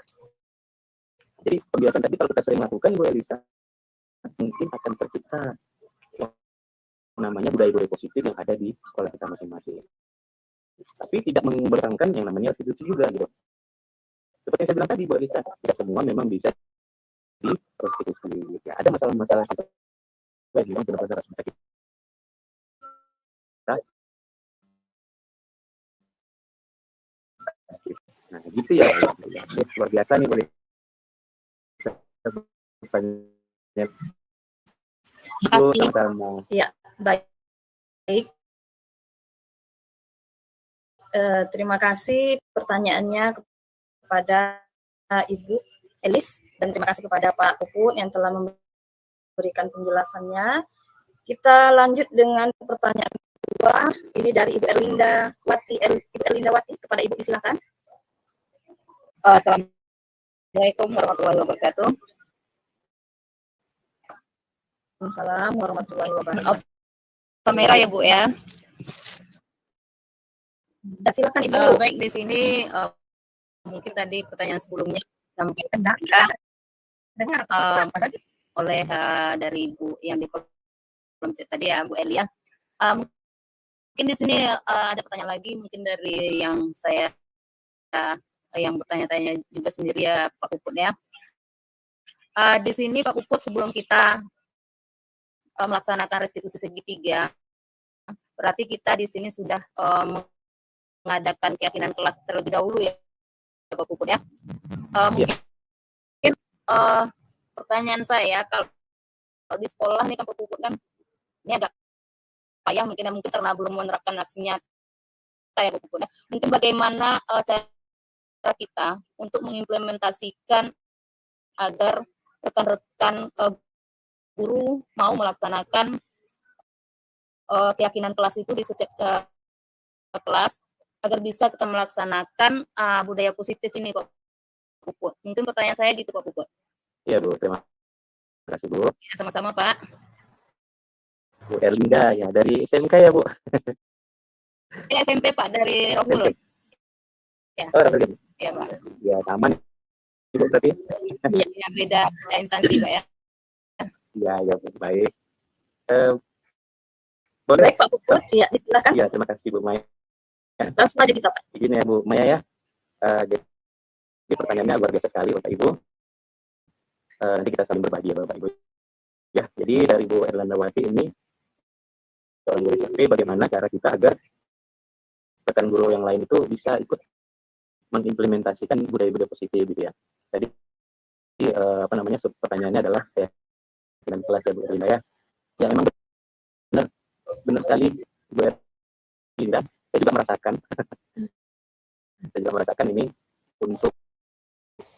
Jadi pembiasaan tadi kalau kita sering lakukan, Bu Elisa, mungkin akan tercipta namanya budaya-budaya positif yang ada di sekolah kita masing-masing. Tapi tidak mengebelakangkan yang namanya restitusi juga gitu. Seperti yang saya bilang tadi Bu Elisa, tidak semua memang bisa di restitusi. Ya, ada masalah-masalah yang memang benar-benar harus kita. Nah, gitu ya. Luar biasa nih boleh. Terima kasih. Ya, baik. Terima kasih pertanyaannya kepada Ibu Elis dan terima kasih kepada Pak Puput yang telah memberikan penjelasannya. Kita lanjut dengan pertanyaan kedua. Ini dari Ibu Erlinda Wati. Ibu Erlinda Wati, kepada Ibu silakan. Assalamualaikum warahmatullahi wabarakatuh. Assalamualaikum warahmatullahi wabarakatuh. Kamera ya Bu ya. Silakan Ibu. Baik, di sini mungkin tadi pertanyaan sebelumnya sampaikan Dengar oleh dari Ibu yang di kolom chat tadi ya, Bu Elia. Mungkin di sini ada pertanyaan lagi mungkin dari yang saya yang bertanya-tanya juga sendiri ya Pak Puput ya. Di sini Pak Puput, sebelum kita melaksanakan restitusi segitiga, berarti kita di sini sudah mengadakan keyakinan kelas terlebih dahulu ya Pak Puput ya. Mungkin pertanyaan saya, kalau di sekolah nih kan Pak Puput kan ini agak payah mungkin karena belum menerapkan aksi nyata ya Pak Puput. Mungkin bagaimana cara kita untuk mengimplementasikan agar rekan-rekan guru mau melaksanakan keyakinan kelas itu di setiap kelas agar bisa kita melaksanakan budaya positif ini Pak Puput. Mungkin pertanyaan saya gitu Pak Puput. Iya Bu, terima kasih Bu. Ya, sama-sama Pak. Bu Erlinda ya, dari SMK ya Bu? Ya, SMP Pak, dari Rohul. Ya. Oh, Rohul. Ya Pak. Ya, aman Ibu berarti? Ya, beda instansi Pak ya. Iya, ya Bu, baik. Boleh? Baik Pak Puput, ya silakan. Iya, terima kasih Bu Maya. Langsung aja kita Pak. Izin ya Bu Maya ya. Jadi pertanyaannya luar biasa sekali Bapak Ibu. Nanti kita saling berbagi ya Bapak Ibu. Ya, jadi dari Bu Erlandawati ini seorang guru SMP, bagaimana cara kita agar rekan guru yang lain itu bisa ikut mengimplementasikan budaya-budaya positif gitu ya. Tadi pertanyaannya adalah keyakinan kelas ya Bu Erlinda ya. Ya memang benar sekali Bu Erlinda. Saya juga merasakan ini untuk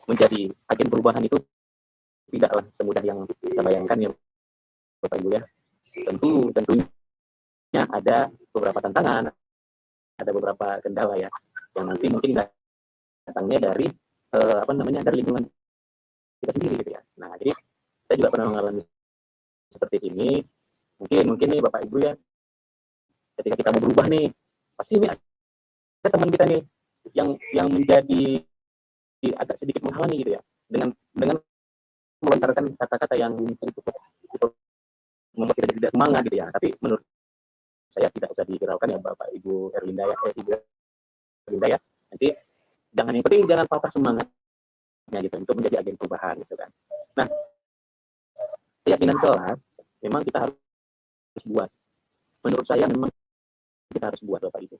menjadi agen perubahan itu tidaklah semudah yang kita bayangkan ya Bapak Ibu ya. Tentunya ada beberapa tantangan, ada beberapa kendala ya, yang nanti mungkin datangnya dari dari lingkungan kita sendiri gitu ya. Nah, jadi saya juga pernah mengalami seperti ini. Mungkin nih Bapak Ibu ya, ketika kita mau berubah nih, pasti ini ada teman kita nih yang menjadi agak sedikit menghalangi gitu ya, dengan melontarkan kata-kata yang cukup membuat kita tidak semangat gitu ya. Tapi menurut saya tidak usah dihiraukan ya Bapak Ibu Erlinda ya, Ibu Erlinda ya. Nanti yang penting jangan patah semangatnya gitu untuk menjadi agen perubahan gitu kan. Nah, keyakinan kelas memang kita harus buat. Menurut saya memang kita harus buat Bapak Ibu.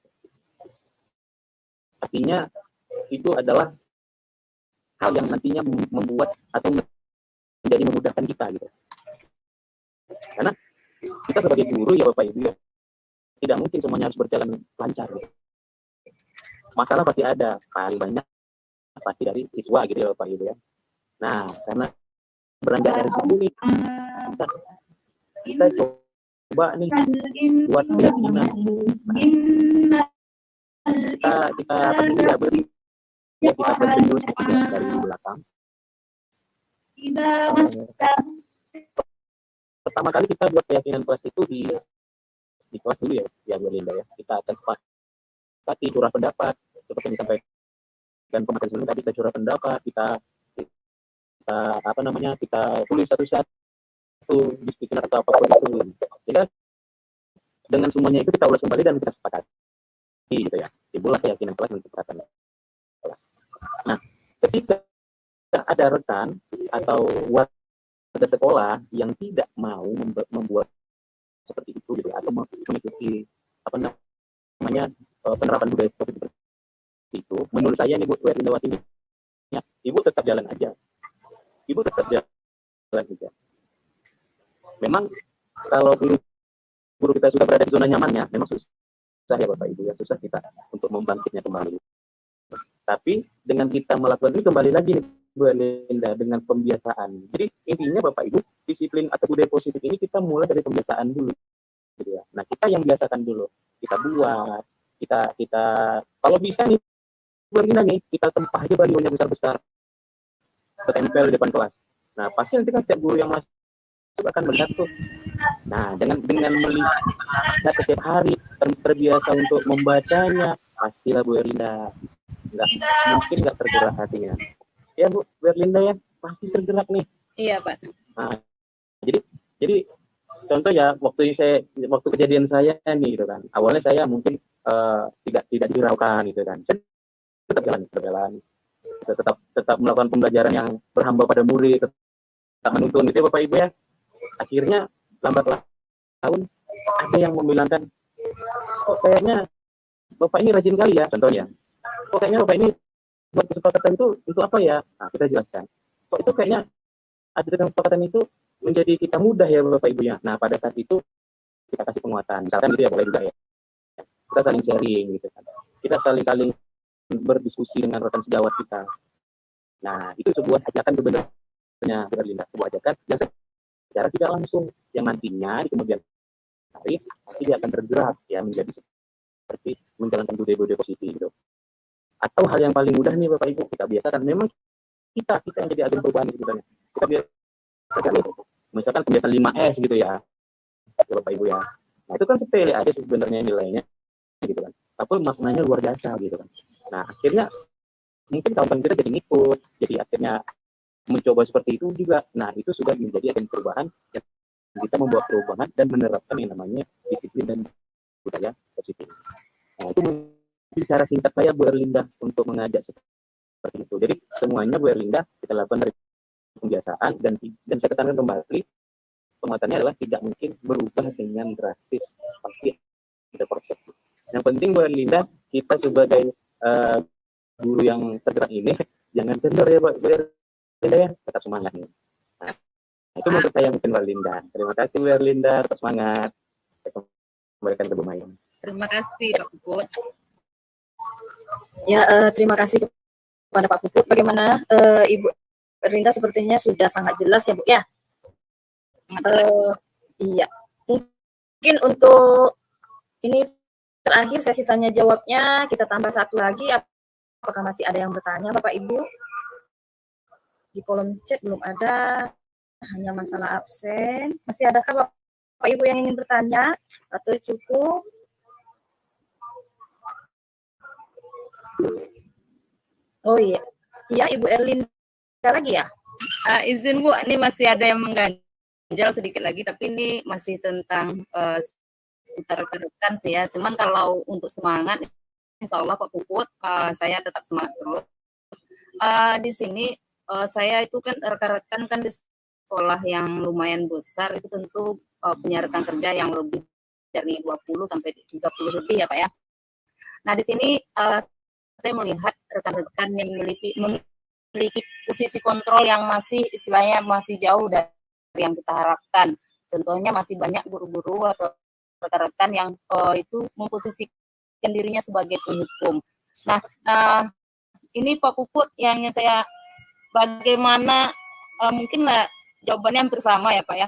Artinya itu adalah hal yang nantinya membuat atau menjadi memudahkan kita gitu. Karena kita sebagai guru ya Bapak Ibu ya, tidak mungkin semuanya harus berjalan lancar gitu. Masalah pasti ada, paling banyak pasti dari siswa gitu ya Bapak Ibu ya. Nah, karena beranjak dari situ nih, kita coba nih buat keyakinan. Kita beri ya, kita berjudul dari belakang. Pertama kali kita buat keyakinan kelas itu di kelas dulu ya Bu Linda ya. Kita akan sepakati curah pendapat seperti yang disampaikan pemakai sebelumnya tadi. Kita curah pendapat, kita tulis satu diskusi atau apapun itu. Sehingga dengan semuanya itu kita ulas kembali dan kita sepakati gitu ya. Timbullah keyakinan kelas untuk perhatian. Nah, ketika ada rekan atau warga sekolah yang tidak mau membuat seperti itu gitu, atau mengikuti penerapan budaya seperti itu, menurut saya nih Bu Erlindawati ya, Ibu tetap jalan aja. Ibu tetap jalan aja. Memang kalau guru kita sudah berada di zona nyamannya, memang susah ya Bapak Ibu ya, susah kita untuk membangkitnya kembali. Tapi dengan kita melakukan ini kembali lagi nih Bu Linda, dengan pembiasaan. Jadi intinya Bapak Ibu, disiplin atau budaya positif ini kita mulai dari pembiasaan dulu gitu ya. Nah, kita yang biasakan dulu, kita buat, kita kalau bisa nih Bu Linda nih, kita tempah aja balihonya besar-besar, tempel di depan kelas. Nah, pasti nanti kan setiap guru yang masuk akan melihat tuh. Nah, dengan melihat setiap hari terbiasa untuk membacanya, pastilah Bu Erlinda mungkin nggak tergerak hatinya. Ya Bu Erlinda ya, pasti tergerak nih. Iya Pak. Nah, jadi contoh ya, waktu kejadian saya nih gitu kan. Awalnya saya mungkin tidak dihiraukan gitu kan. Saya tetap jalan, tetap melakukan pembelajaran yang berhamba pada murid, tetap menuntun gitu ya Bapak Ibu ya. Akhirnya lambat laun ada yang membilangkan, kok kayaknya Bapak ini rajin kali ya, contohnya. Kok kayaknya Bapak ini buat kesepakatan itu untuk apa ya? Nah, kita jelaskan. Kok itu kayaknya ada dengan kesepakatan itu menjadi kita mudah ya Bapak Ibu ya. Nah, pada saat itu kita kasih penguatan. Misalkan gitu ya, boleh juga ya. Kita saling sharing gitu kan. Kita saling berdiskusi dengan rekan sejawat kita. Nah, itu sebuah ajakan sebenarnya, Linda, sebuah ajakan yang secara tidak langsung, yang nantinya di kemudian hari pasti dia akan tergerak ya menjadi seperti menjalankan budaya-budaya positif gitu. Atau hal yang paling mudah nih Bapak Ibu, kita biasakan, memang kita yang jadi agen perubahan sebenarnya. Kita biasakan itu. Misalkan kebiasaan 5S gitu ya Bapak Ibu ya. Nah, itu kan sepele aja sebenarnya nilainya gitu kan. Tapi maknanya luar biasa gitu kan. Nah, akhirnya mungkin kawan-kawan kita jadi ngikut, jadi akhirnya mencoba seperti itu juga. Nah, itu sudah menjadi agen perubahan dan kita membuat perubahan dan menerapkan yang namanya disiplin dan budaya positif. Nah, itu cara singkat saya Bu Erlinda untuk mengajak seperti itu. Jadi semuanya Bu Erlinda kita lakukan dari pembiasaan dan saya tekankan kembali, penguatannya adalah tidak mungkin berubah dengan drastis, pasti ada proses. Yang penting Bu Erlinda, kita sebagai guru yang tergerak ini jangan kendor ya Bu Erlinda ya, tetap semangat nih. Nah, itu menurut saya mungkin Bu Erlinda. Terima kasih Bu Erlinda, tetap semangat. Saya kembalikan ke Bu Mayang. Terima kasih Pak Puput. Ya, terima kasih kepada Pak Puput. Bagaimana Ibu Erlinda, sepertinya sudah sangat jelas ya Bu ya. Iya. Mungkin untuk ini terakhir sesi tanya jawabnya kita tambah satu lagi. Apakah masih ada yang bertanya Bapak Ibu? Di kolom chat belum ada. Hanya masalah absen. Masih adakah Bapak Ibu yang ingin bertanya atau cukup? Oh iya, iya Ibu Erlinda lagi ya? Izin Bu, ini masih ada yang mengganjal sedikit lagi, tapi ini masih tentang seputar rekan sih ya. Cuman kalau untuk semangat, insya Allah Pak Puput, saya tetap semangat terus. Di sini saya itu kan rekan-rekan kan di sekolah yang lumayan besar, itu tentu punya rekan kerja yang lebih dari 20 sampai 30 lebih ya Pak ya. Nah di sini saya melihat rekan-rekan yang memiliki posisi kontrol yang masih istilahnya masih jauh dari yang kita harapkan. Contohnya masih banyak guru-guru atau rekan-rekan yang itu memposisikan dirinya sebagai penghukum. Nah, ini Pak Puput yang saya bagaimana mungkinlah jawabannya hampir sama ya Pak ya.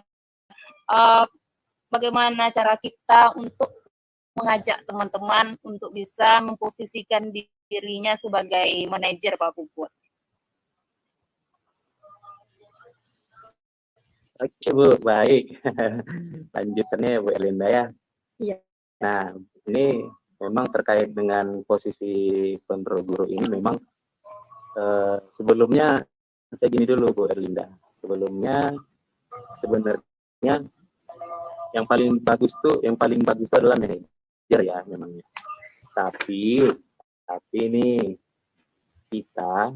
Bagaimana cara kita untuk mengajak teman-teman untuk bisa memposisikan dirinya sebagai manajer Pak Puput. Oke Bu, baik. Lanjutannya Bu Erlinda ya. Iya. Nah, ini memang terkait dengan posisi kontrol guru ini memang sebelumnya saya gini dulu Bu Erlinda. Sebelumnya sebenarnya yang paling bagus itu adalah manajer ya memangnya. Tapi ini kita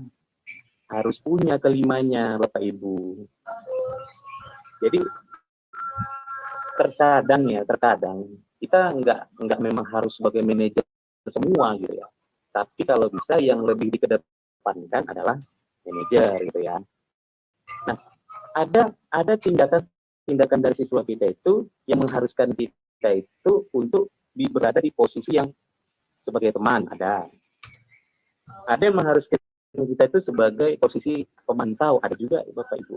harus punya kelimanya Bapak Ibu. Jadi terkadang kita nggak memang harus sebagai manajer semua gitu ya. Tapi kalau bisa yang lebih dikedepankan adalah manajer gitu ya. Nah, ada tindakan dari siswa kita itu yang mengharuskan kita itu untuk berada di posisi yang sebagai teman, ada yang mengharuskan kita itu sebagai posisi pemantau, ada juga Bapak Ibu.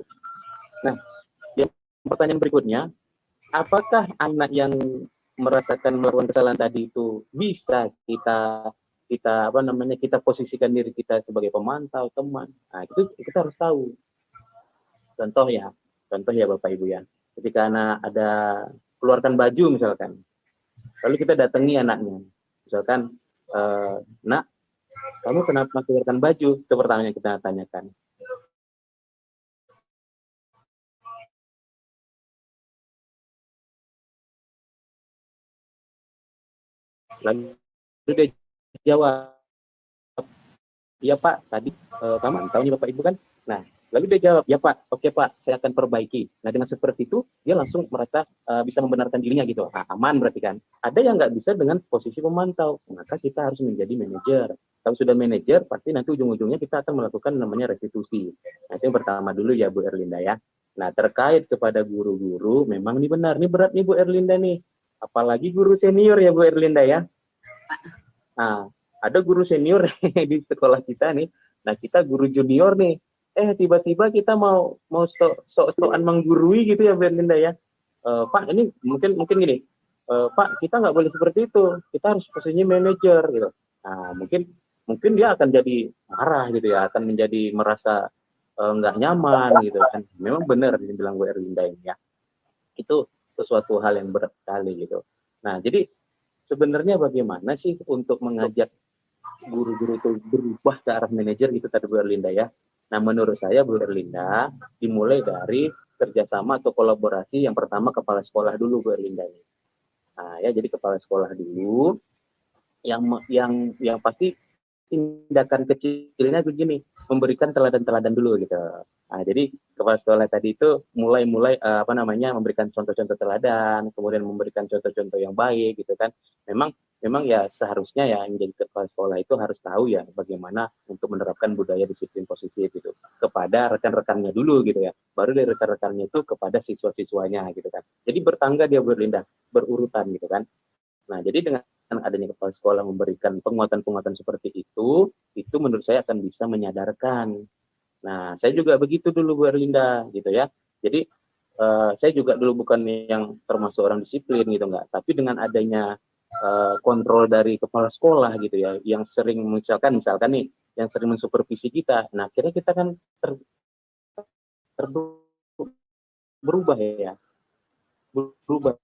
Nah, yang pertanyaan berikutnya, apakah anak yang merasakan melakukan kesalahan tadi itu bisa kita posisikan diri kita sebagai pemantau, teman? Nah, itu kita harus tahu. Contoh ya Bapak Ibu ya, ketika anak ada keluarkan baju misalkan, lalu kita datangi anaknya, misalkan, nak, kamu kenapa keluarkan baju? Itu pertama yang kita tanyakan. Lalu dia jawab, iya Pak, tadi kamu tahu nih Bapak Ibu kan? Nah, lalu dia jawab, ya Pak, oke Pak, saya akan perbaiki. Nah, dengan seperti itu, dia langsung merasa bisa membenarkan dirinya gitu. Aman berarti kan. Ada yang nggak bisa dengan posisi pemantau, maka kita harus menjadi manajer. Kalau sudah manajer, pasti nanti ujung-ujungnya kita akan melakukan namanya restitusi. Nah, itu yang pertama dulu ya Bu Erlinda ya. Nah, terkait kepada guru-guru, memang ini benar, ini berat nih Bu Erlinda nih. Apalagi guru senior ya Bu Erlinda ya. Nah, ada guru senior di sekolah kita nih. Nah, kita guru junior nih. Tiba-tiba kita mau sok-sokan menggurui gitu ya Bu Erlinda ya. Pak, ini mungkin gini. Pak, kita nggak boleh seperti itu. Kita harus posisinya manajer gitu. Nah, mungkin dia akan jadi marah gitu ya, akan menjadi merasa nggak nyaman gitu kan. Memang benar yang bilang Bu Erlinda ini ya. Itu sesuatu hal yang berat sekali gitu. Nah, jadi sebenarnya bagaimana sih untuk mengajak guru-guru itu berubah ke arah manajer gitu tadi Bu Erlinda ya. Nah, menurut saya Bu Erlinda dimulai dari kerjasama atau kolaborasi. Yang pertama kepala sekolah dulu Bu Erlinda. Nah, ya jadi kepala sekolah dulu yang pasti tindakan kecilnya begini, memberikan teladan-teladan dulu gitu. Nah, jadi kepala sekolah tadi itu mulai memberikan contoh-contoh teladan, kemudian memberikan contoh-contoh yang baik gitu kan. Memang ya seharusnya ya menjadi kepala sekolah itu harus tahu ya bagaimana untuk menerapkan budaya disiplin positif gitu kepada rekan-rekannya dulu gitu ya. Baru dari rekan-rekannya itu kepada siswa-siswanya gitu kan. Jadi bertangga dia berurutan gitu kan. Nah, jadi dengan adanya kepala sekolah memberikan penguatan-penguatan seperti itu menurut saya akan bisa menyadarkan. Nah, saya juga begitu dulu Bu Erlinda gitu ya. Jadi saya juga dulu bukan yang termasuk orang disiplin gitu enggak, tapi dengan adanya kontrol dari kepala sekolah gitu ya, yang sering misalkan nih, yang sering mensupervisi kita. Nah, akhirnya kita kan berubah ya. Berubah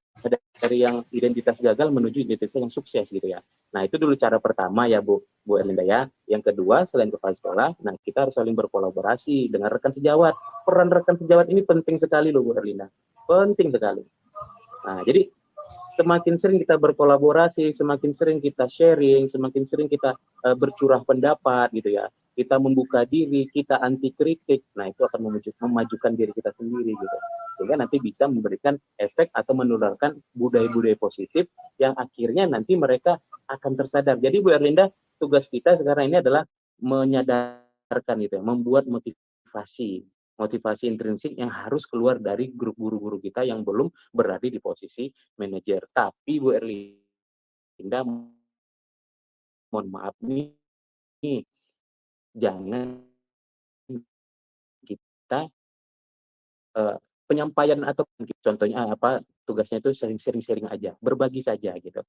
dari yang identitas gagal menuju identitas yang sukses gitu ya. Nah, itu dulu cara pertama ya Bu Erlinda ya. Yang kedua, selain kepala sekolah, nah kita harus saling berkolaborasi dengan rekan sejawat. Peran rekan sejawat ini penting sekali loh Bu Erlinda. Penting sekali. Nah, jadi semakin sering kita berkolaborasi, semakin sering kita sharing, semakin sering kita bercurah pendapat gitu ya. Kita membuka diri, kita anti kritik. Nah, itu akan memajukan diri kita sendiri gitu. Sehingga nanti bisa memberikan efek atau menularkan budaya-budaya positif yang akhirnya nanti mereka akan tersadar. Jadi Bu Erlinda, tugas kita sekarang ini adalah menyadarkan gitu ya, membuat motivasi intrinsik yang harus keluar dari grup guru-guru kita yang belum berada di posisi manajer. Tapi Bu Erlinda, mohon maaf nih, jangan kita penyampaian atau contohnya tugasnya itu sharing aja, berbagi saja gitu.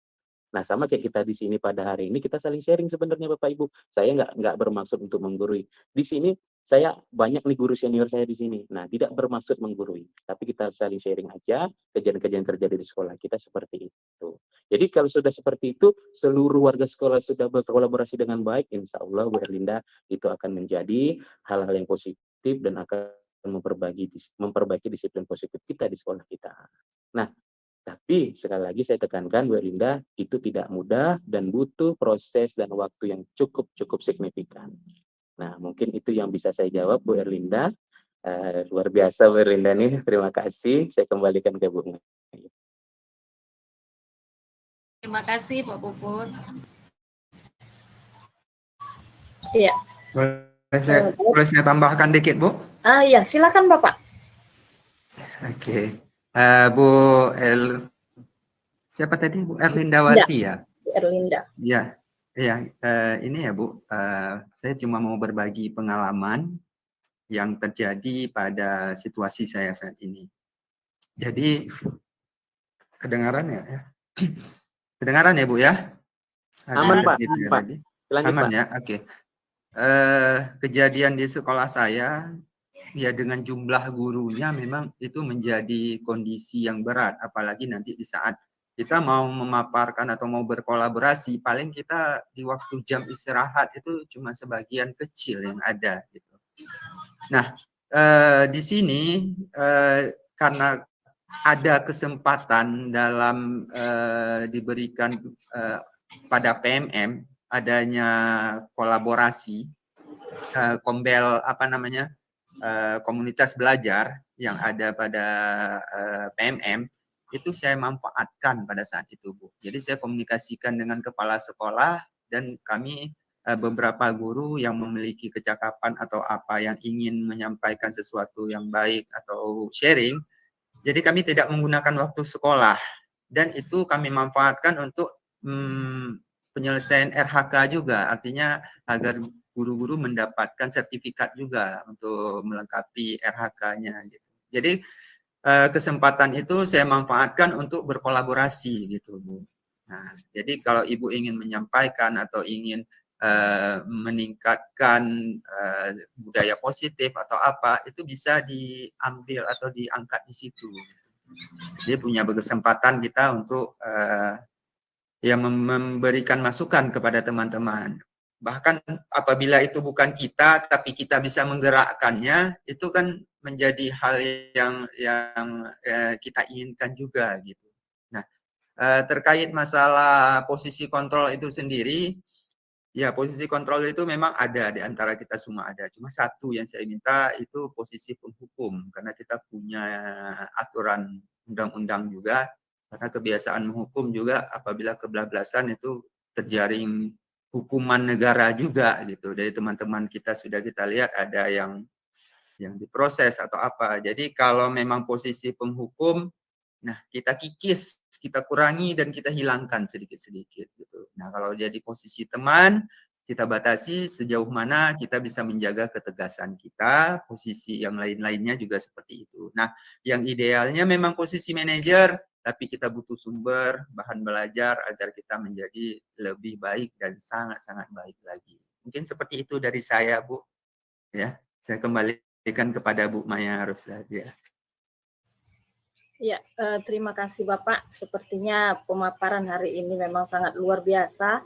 Nah, sama kayak kita di sini pada hari ini, kita saling sharing sebenarnya Bapak Ibu. Saya nggak bermaksud untuk menggurui. Di sini saya banyak nih guru senior saya di sini. Nah, tidak bermaksud menggurui, tapi kita saling sharing aja kejadian-kejadian terjadi di sekolah kita seperti itu. Jadi kalau sudah seperti itu, seluruh warga sekolah sudah berkolaborasi dengan baik, insya Allah Bu Erlinda itu akan menjadi hal-hal yang positif dan akan memperbaiki disiplin positif kita di sekolah kita. Nah, tapi sekali lagi saya tekankan Bu Erlinda, itu tidak mudah dan butuh proses dan waktu yang cukup signifikan. Nah, mungkin itu yang bisa saya jawab Bu Erlinda. Luar biasa Bu Erlinda nih, terima kasih. Saya kembalikan ke Bu. Terima kasih Pak Puput. Iya. Boleh saya tambahkan dikit Bu? Iya, silakan Bapak. Oke. Bu Siapa tadi Bu Erlindawati ya? Bu Erlinda. Ya, ya. Ini ya Bu, saya cuma mau berbagi pengalaman yang terjadi pada situasi saya saat ini. Jadi kedengaran ya? Kedengaran ya Bu ya? Aman Pak, Pak. Lagi. Lanjut Aman Pak. ya, oke. Kejadian di sekolah saya ya dengan jumlah gurunya memang itu menjadi kondisi yang berat, apalagi nanti di saat kita mau memaparkan atau mau berkolaborasi, paling kita di waktu jam istirahat itu cuma sebagian kecil yang ada gitu. Nah, di sini karena ada kesempatan dalam diberikan pada PMM adanya kolaborasi kombel komunitas belajar yang ada pada PMM itu saya manfaatkan pada saat itu Bu. Jadi saya komunikasikan dengan kepala sekolah dan kami beberapa guru yang memiliki kecakapan atau apa yang ingin menyampaikan sesuatu yang baik atau sharing. Jadi kami tidak menggunakan waktu sekolah dan itu kami manfaatkan untuk penyelesaian RHK juga, artinya agar guru-guru mendapatkan sertifikat juga untuk melengkapi RHK-nya. Gitu. Jadi kesempatan itu saya manfaatkan untuk berkolaborasi gitu Bu. Nah, jadi kalau Ibu ingin menyampaikan atau ingin meningkatkan budaya positif atau apa, itu bisa diambil atau diangkat di situ. Jadi punya kesempatan kita untuk ya memberikan masukan kepada teman-teman. Bahkan apabila itu bukan kita, tapi kita bisa menggerakkannya, itu kan menjadi hal yang kita inginkan juga gitu. Nah, terkait masalah posisi kontrol itu sendiri, ya posisi kontrol itu memang ada di antara kita semua ada. Cuma satu yang saya minta itu posisi penghukum, karena kita punya aturan undang-undang juga. Karena kebiasaan menghukum juga apabila kebablasan itu terjaring hukuman negara juga gitu. Dari teman-teman kita sudah kita lihat ada yang diproses atau apa. Jadi kalau memang posisi penghukum, nah kita kikis, kita kurangi dan kita hilangkan sedikit-sedikit gitu. Nah kalau jadi posisi teman, kita batasi sejauh mana kita bisa menjaga ketegasan kita, posisi yang lain-lainnya juga seperti itu. Nah yang idealnya memang posisi manajer, tapi kita butuh sumber bahan belajar agar kita menjadi lebih baik dan sangat-sangat baik lagi. Mungkin seperti itu dari saya Bu. Ya, saya kembalikan kepada Bu Maya Rosadia. Ya, terima kasih Bapak. Sepertinya pemaparan hari ini memang sangat luar biasa.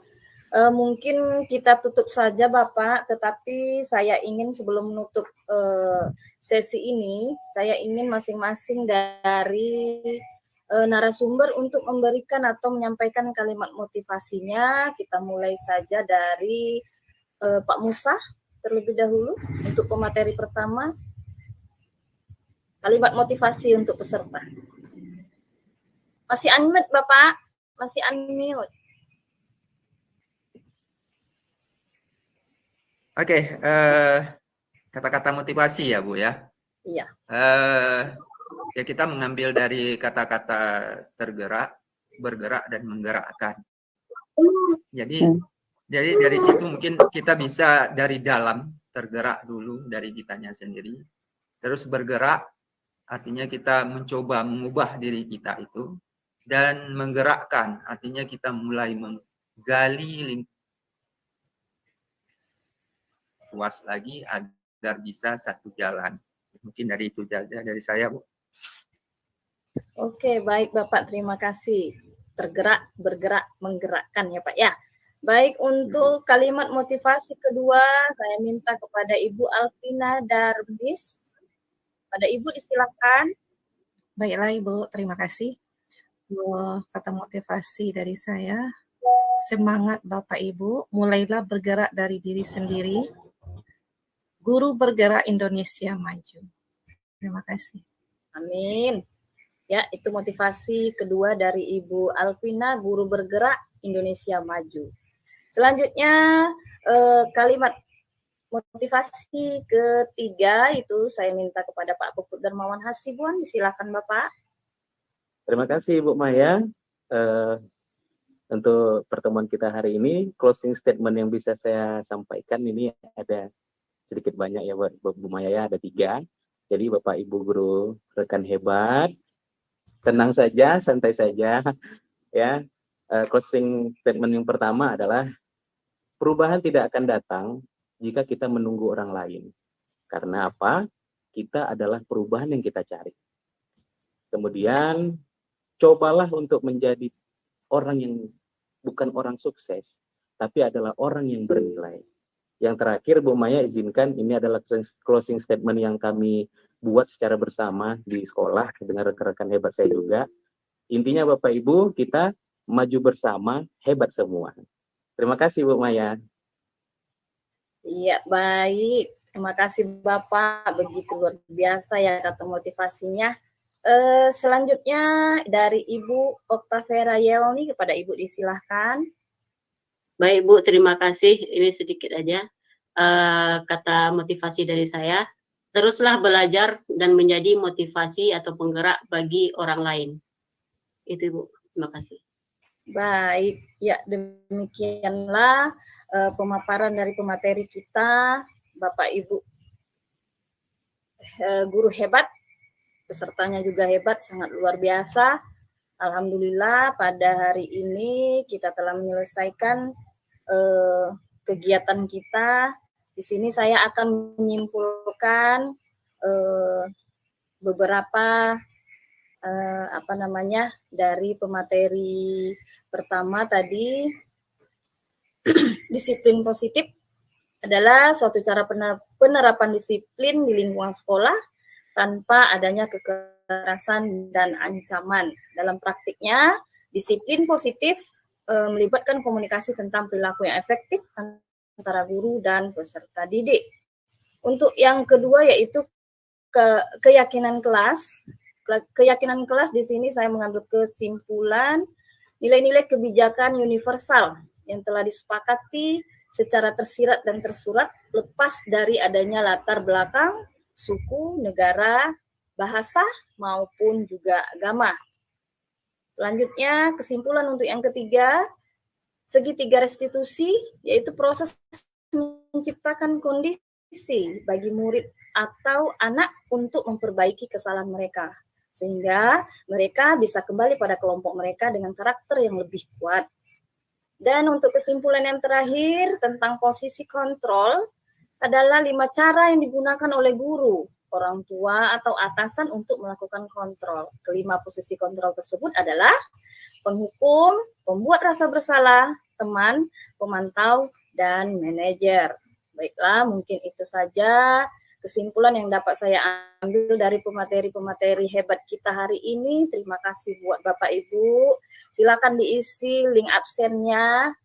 Mungkin kita tutup saja Bapak, tetapi saya ingin sebelum menutup sesi ini, saya ingin masing-masing dari narasumber untuk memberikan atau menyampaikan kalimat motivasinya. Kita mulai saja dari Pak Musa terlebih dahulu untuk pemateri pertama. Kalimat motivasi untuk peserta. Masih unmute Bapak? Masih unmute. Oke, kata-kata motivasi ya Bu ya. Iya. Ya kita mengambil dari kata-kata tergerak, bergerak dan menggerakkan. Jadi dari situ mungkin kita bisa dari dalam tergerak dulu dari kitanya sendiri. Terus bergerak artinya kita mencoba mengubah diri kita itu, dan menggerakkan artinya kita mulai menggali luas lagi agar bisa satu jalan. Mungkin dari itu saja dari saya Bu. Oke, baik Bapak, terima kasih. Tergerak, bergerak, menggerakkan ya Pak ya. Baik, untuk kalimat motivasi kedua saya minta kepada Ibu Alvina Darmis. Pada Ibu disilakan. Baiklah Ibu, terima kasih. Kata motivasi dari saya, semangat Bapak Ibu, mulailah bergerak dari diri sendiri. Guru bergerak Indonesia maju. Terima kasih. Amin. Ya, itu motivasi kedua dari Ibu Alvina, guru bergerak Indonesia maju. Selanjutnya kalimat motivasi ketiga itu saya minta kepada Pak Puput Darmawan Hasibuan. Silakan Bapak. Terima kasih Bu Maya. eh, untuk pertemuan kita hari ini, closing statement yang bisa saya sampaikan ini ada sedikit banyak ya buat Bu Maya ya, ada 3. Jadi Bapak Ibu guru rekan hebat, tenang saja, santai saja ya. Closing statement yang pertama adalah perubahan tidak akan datang jika kita menunggu orang lain. Karena apa? Kita adalah perubahan yang kita cari. Kemudian cobalah untuk menjadi orang yang bukan orang sukses, tapi adalah orang yang bernilai. Yang terakhir, Bu Maya izinkan, ini adalah closing statement yang kami buat secara bersama di sekolah dengan rekan-rekan hebat saya juga. Intinya Bapak Ibu, kita maju bersama, hebat semua. Terima kasih Bu Maya. Iya, baik. Terima kasih Bapak, begitu luar biasa ya kata motivasinya. Selanjutnya dari Ibu Oktavera Yelni, kepada Ibu disilahkan. Baik Bu, terima kasih. Ini sedikit aja kata motivasi dari saya. Teruslah belajar dan menjadi motivasi atau penggerak bagi orang lain. Itu Bu, terima kasih. Baik, ya demikianlah pemaparan dari pemateri kita, Bapak Ibu guru hebat, pesertanya juga hebat, sangat luar biasa. Alhamdulillah pada hari ini kita telah menyelesaikan kegiatan kita. Di sini saya akan menyimpulkan beberapa dari pemateri pertama tadi. Disiplin positif adalah suatu cara penerapan disiplin di lingkungan sekolah tanpa adanya kekerasan dan ancaman. Dalam praktiknya, disiplin positif melibatkan komunikasi tentang perilaku yang efektif antara guru dan peserta didik. Untuk yang kedua yaitu keyakinan kelas. Keyakinan kelas di sini saya mengambil kesimpulan nilai-nilai kebijakan universal yang telah disepakati secara tersirat dan tersurat lepas dari adanya latar belakang, suku, negara, bahasa, maupun juga agama. Selanjutnya, kesimpulan untuk yang ketiga, segitiga restitusi, yaitu proses menciptakan kondisi bagi murid atau anak untuk memperbaiki kesalahan mereka, sehingga mereka bisa kembali pada kelompok mereka dengan karakter yang lebih kuat. Dan untuk kesimpulan yang terakhir tentang posisi kontrol adalah 5 cara yang digunakan oleh guru, orang tua, atau atasan untuk melakukan kontrol. Kelima posisi kontrol tersebut adalah penghukum, pembuat rasa bersalah, teman, pemantau, dan manajer. Baiklah, mungkin itu saja kesimpulan yang dapat saya ambil dari pemateri-pemateri hebat kita hari ini. Terima kasih buat Bapak Ibu. Silakan diisi link absennya,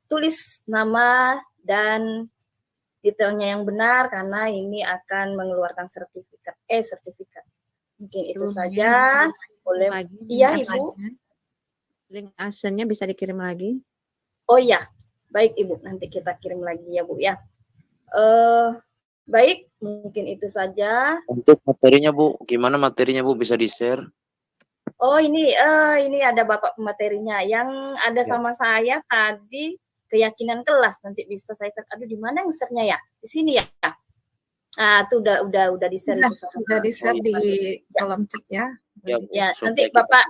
tulis nama dan detailnya yang benar karena ini akan mengeluarkan sertifikat. Mungkin itu saja. Boleh. Iya, Ibu. Link absennya bisa dikirim lagi? Oh iya, baik Ibu. Nanti kita kirim lagi ya Bu ya. Baik, mungkin itu saja. Untuk materinya Bu, gimana materinya Bu, bisa di-share? Oh ini ada Bapak pematerinya yang ada sama saya tadi, keyakinan kelas. Nanti bisa saya share. Aduh, di mana yang share-nya ya? Di sini ya. Ah, itu udah di-share. Sudah di-share di kolom chat ya. Ya, nanti Bapak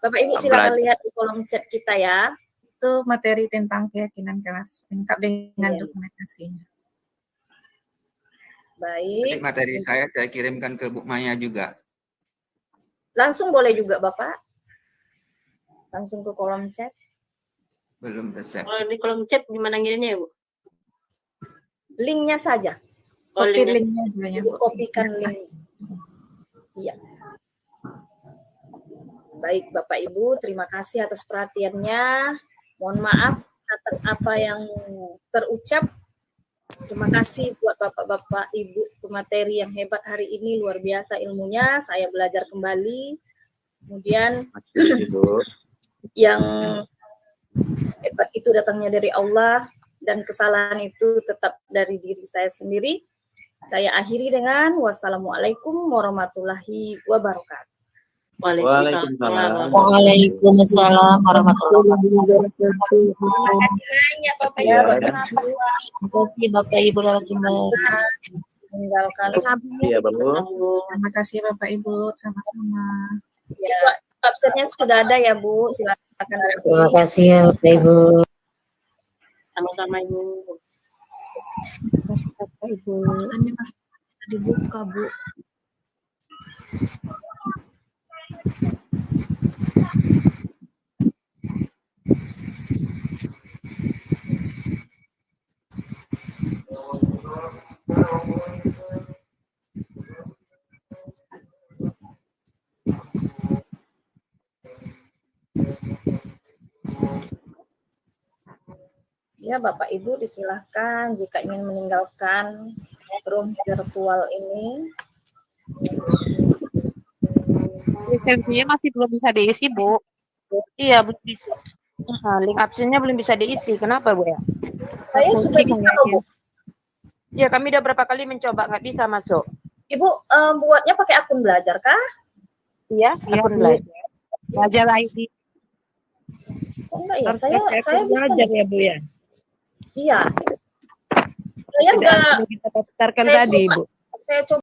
Ibu silakan lihat di kolom chat kita ya. Itu materi tentang keyakinan kelas lengkap dengan dokumentasinya. Baik. Materi saya kirimkan ke Bu Maya juga. Langsung boleh juga Bapak. Langsung ke kolom chat. Belum resep. Kalau di kolom chat gimana ngirimnya ya Bu? Linknya saja. Copy linknya juga ya Bu. Kopikan link. Iya. Baik Bapak Ibu, terima kasih atas perhatiannya. Mohon maaf atas apa yang terucap. Terima kasih buat Bapak-Bapak, Ibu pemateri yang hebat hari ini, luar biasa ilmunya. Saya belajar kembali. Kemudian yang hebat itu datangnya dari Allah dan kesalahan itu tetap dari diri saya sendiri. Saya akhiri dengan wassalamualaikum warahmatullahi wabarakatuh. Waalaikumsalam. Waalaikumsalam warahmatullahi wabarakatuh. Ya, Bapak Iya, Ibu. kan? Terima kasih Bapak Ibu narasumber. Meninggalkan. Iya, Bu. Terima kasih Bapak Ibu, sama-sama. Ya, absennya sudah ada ya Bu, silakan. Terima kasih ya Bapak Ibu. Sama-sama Ibu. Terima kasih Bapak Ibu. Absennya masih bisa dibuka Bu. Ya, Bapak Ibu disilahkan jika ingin meninggalkan room virtual ini. Lisensinya masih belum bisa diisi, Bu. Iya, belum bisa. Link absennya belum bisa diisi. Kenapa, Bu ya? Saya sudah bisa loh, Bu. Ya, kami udah berapa kali mencoba, nggak bisa masuk. Ibu buatnya pakai akun belajar kah? Iya, akun belajar. Belajar ID. Oh, enggak ya, saya bisa. Belajar ya, Bu ya. Iya. Saya udah kita daftarkan saya tadi, coba. Bu. Saya coba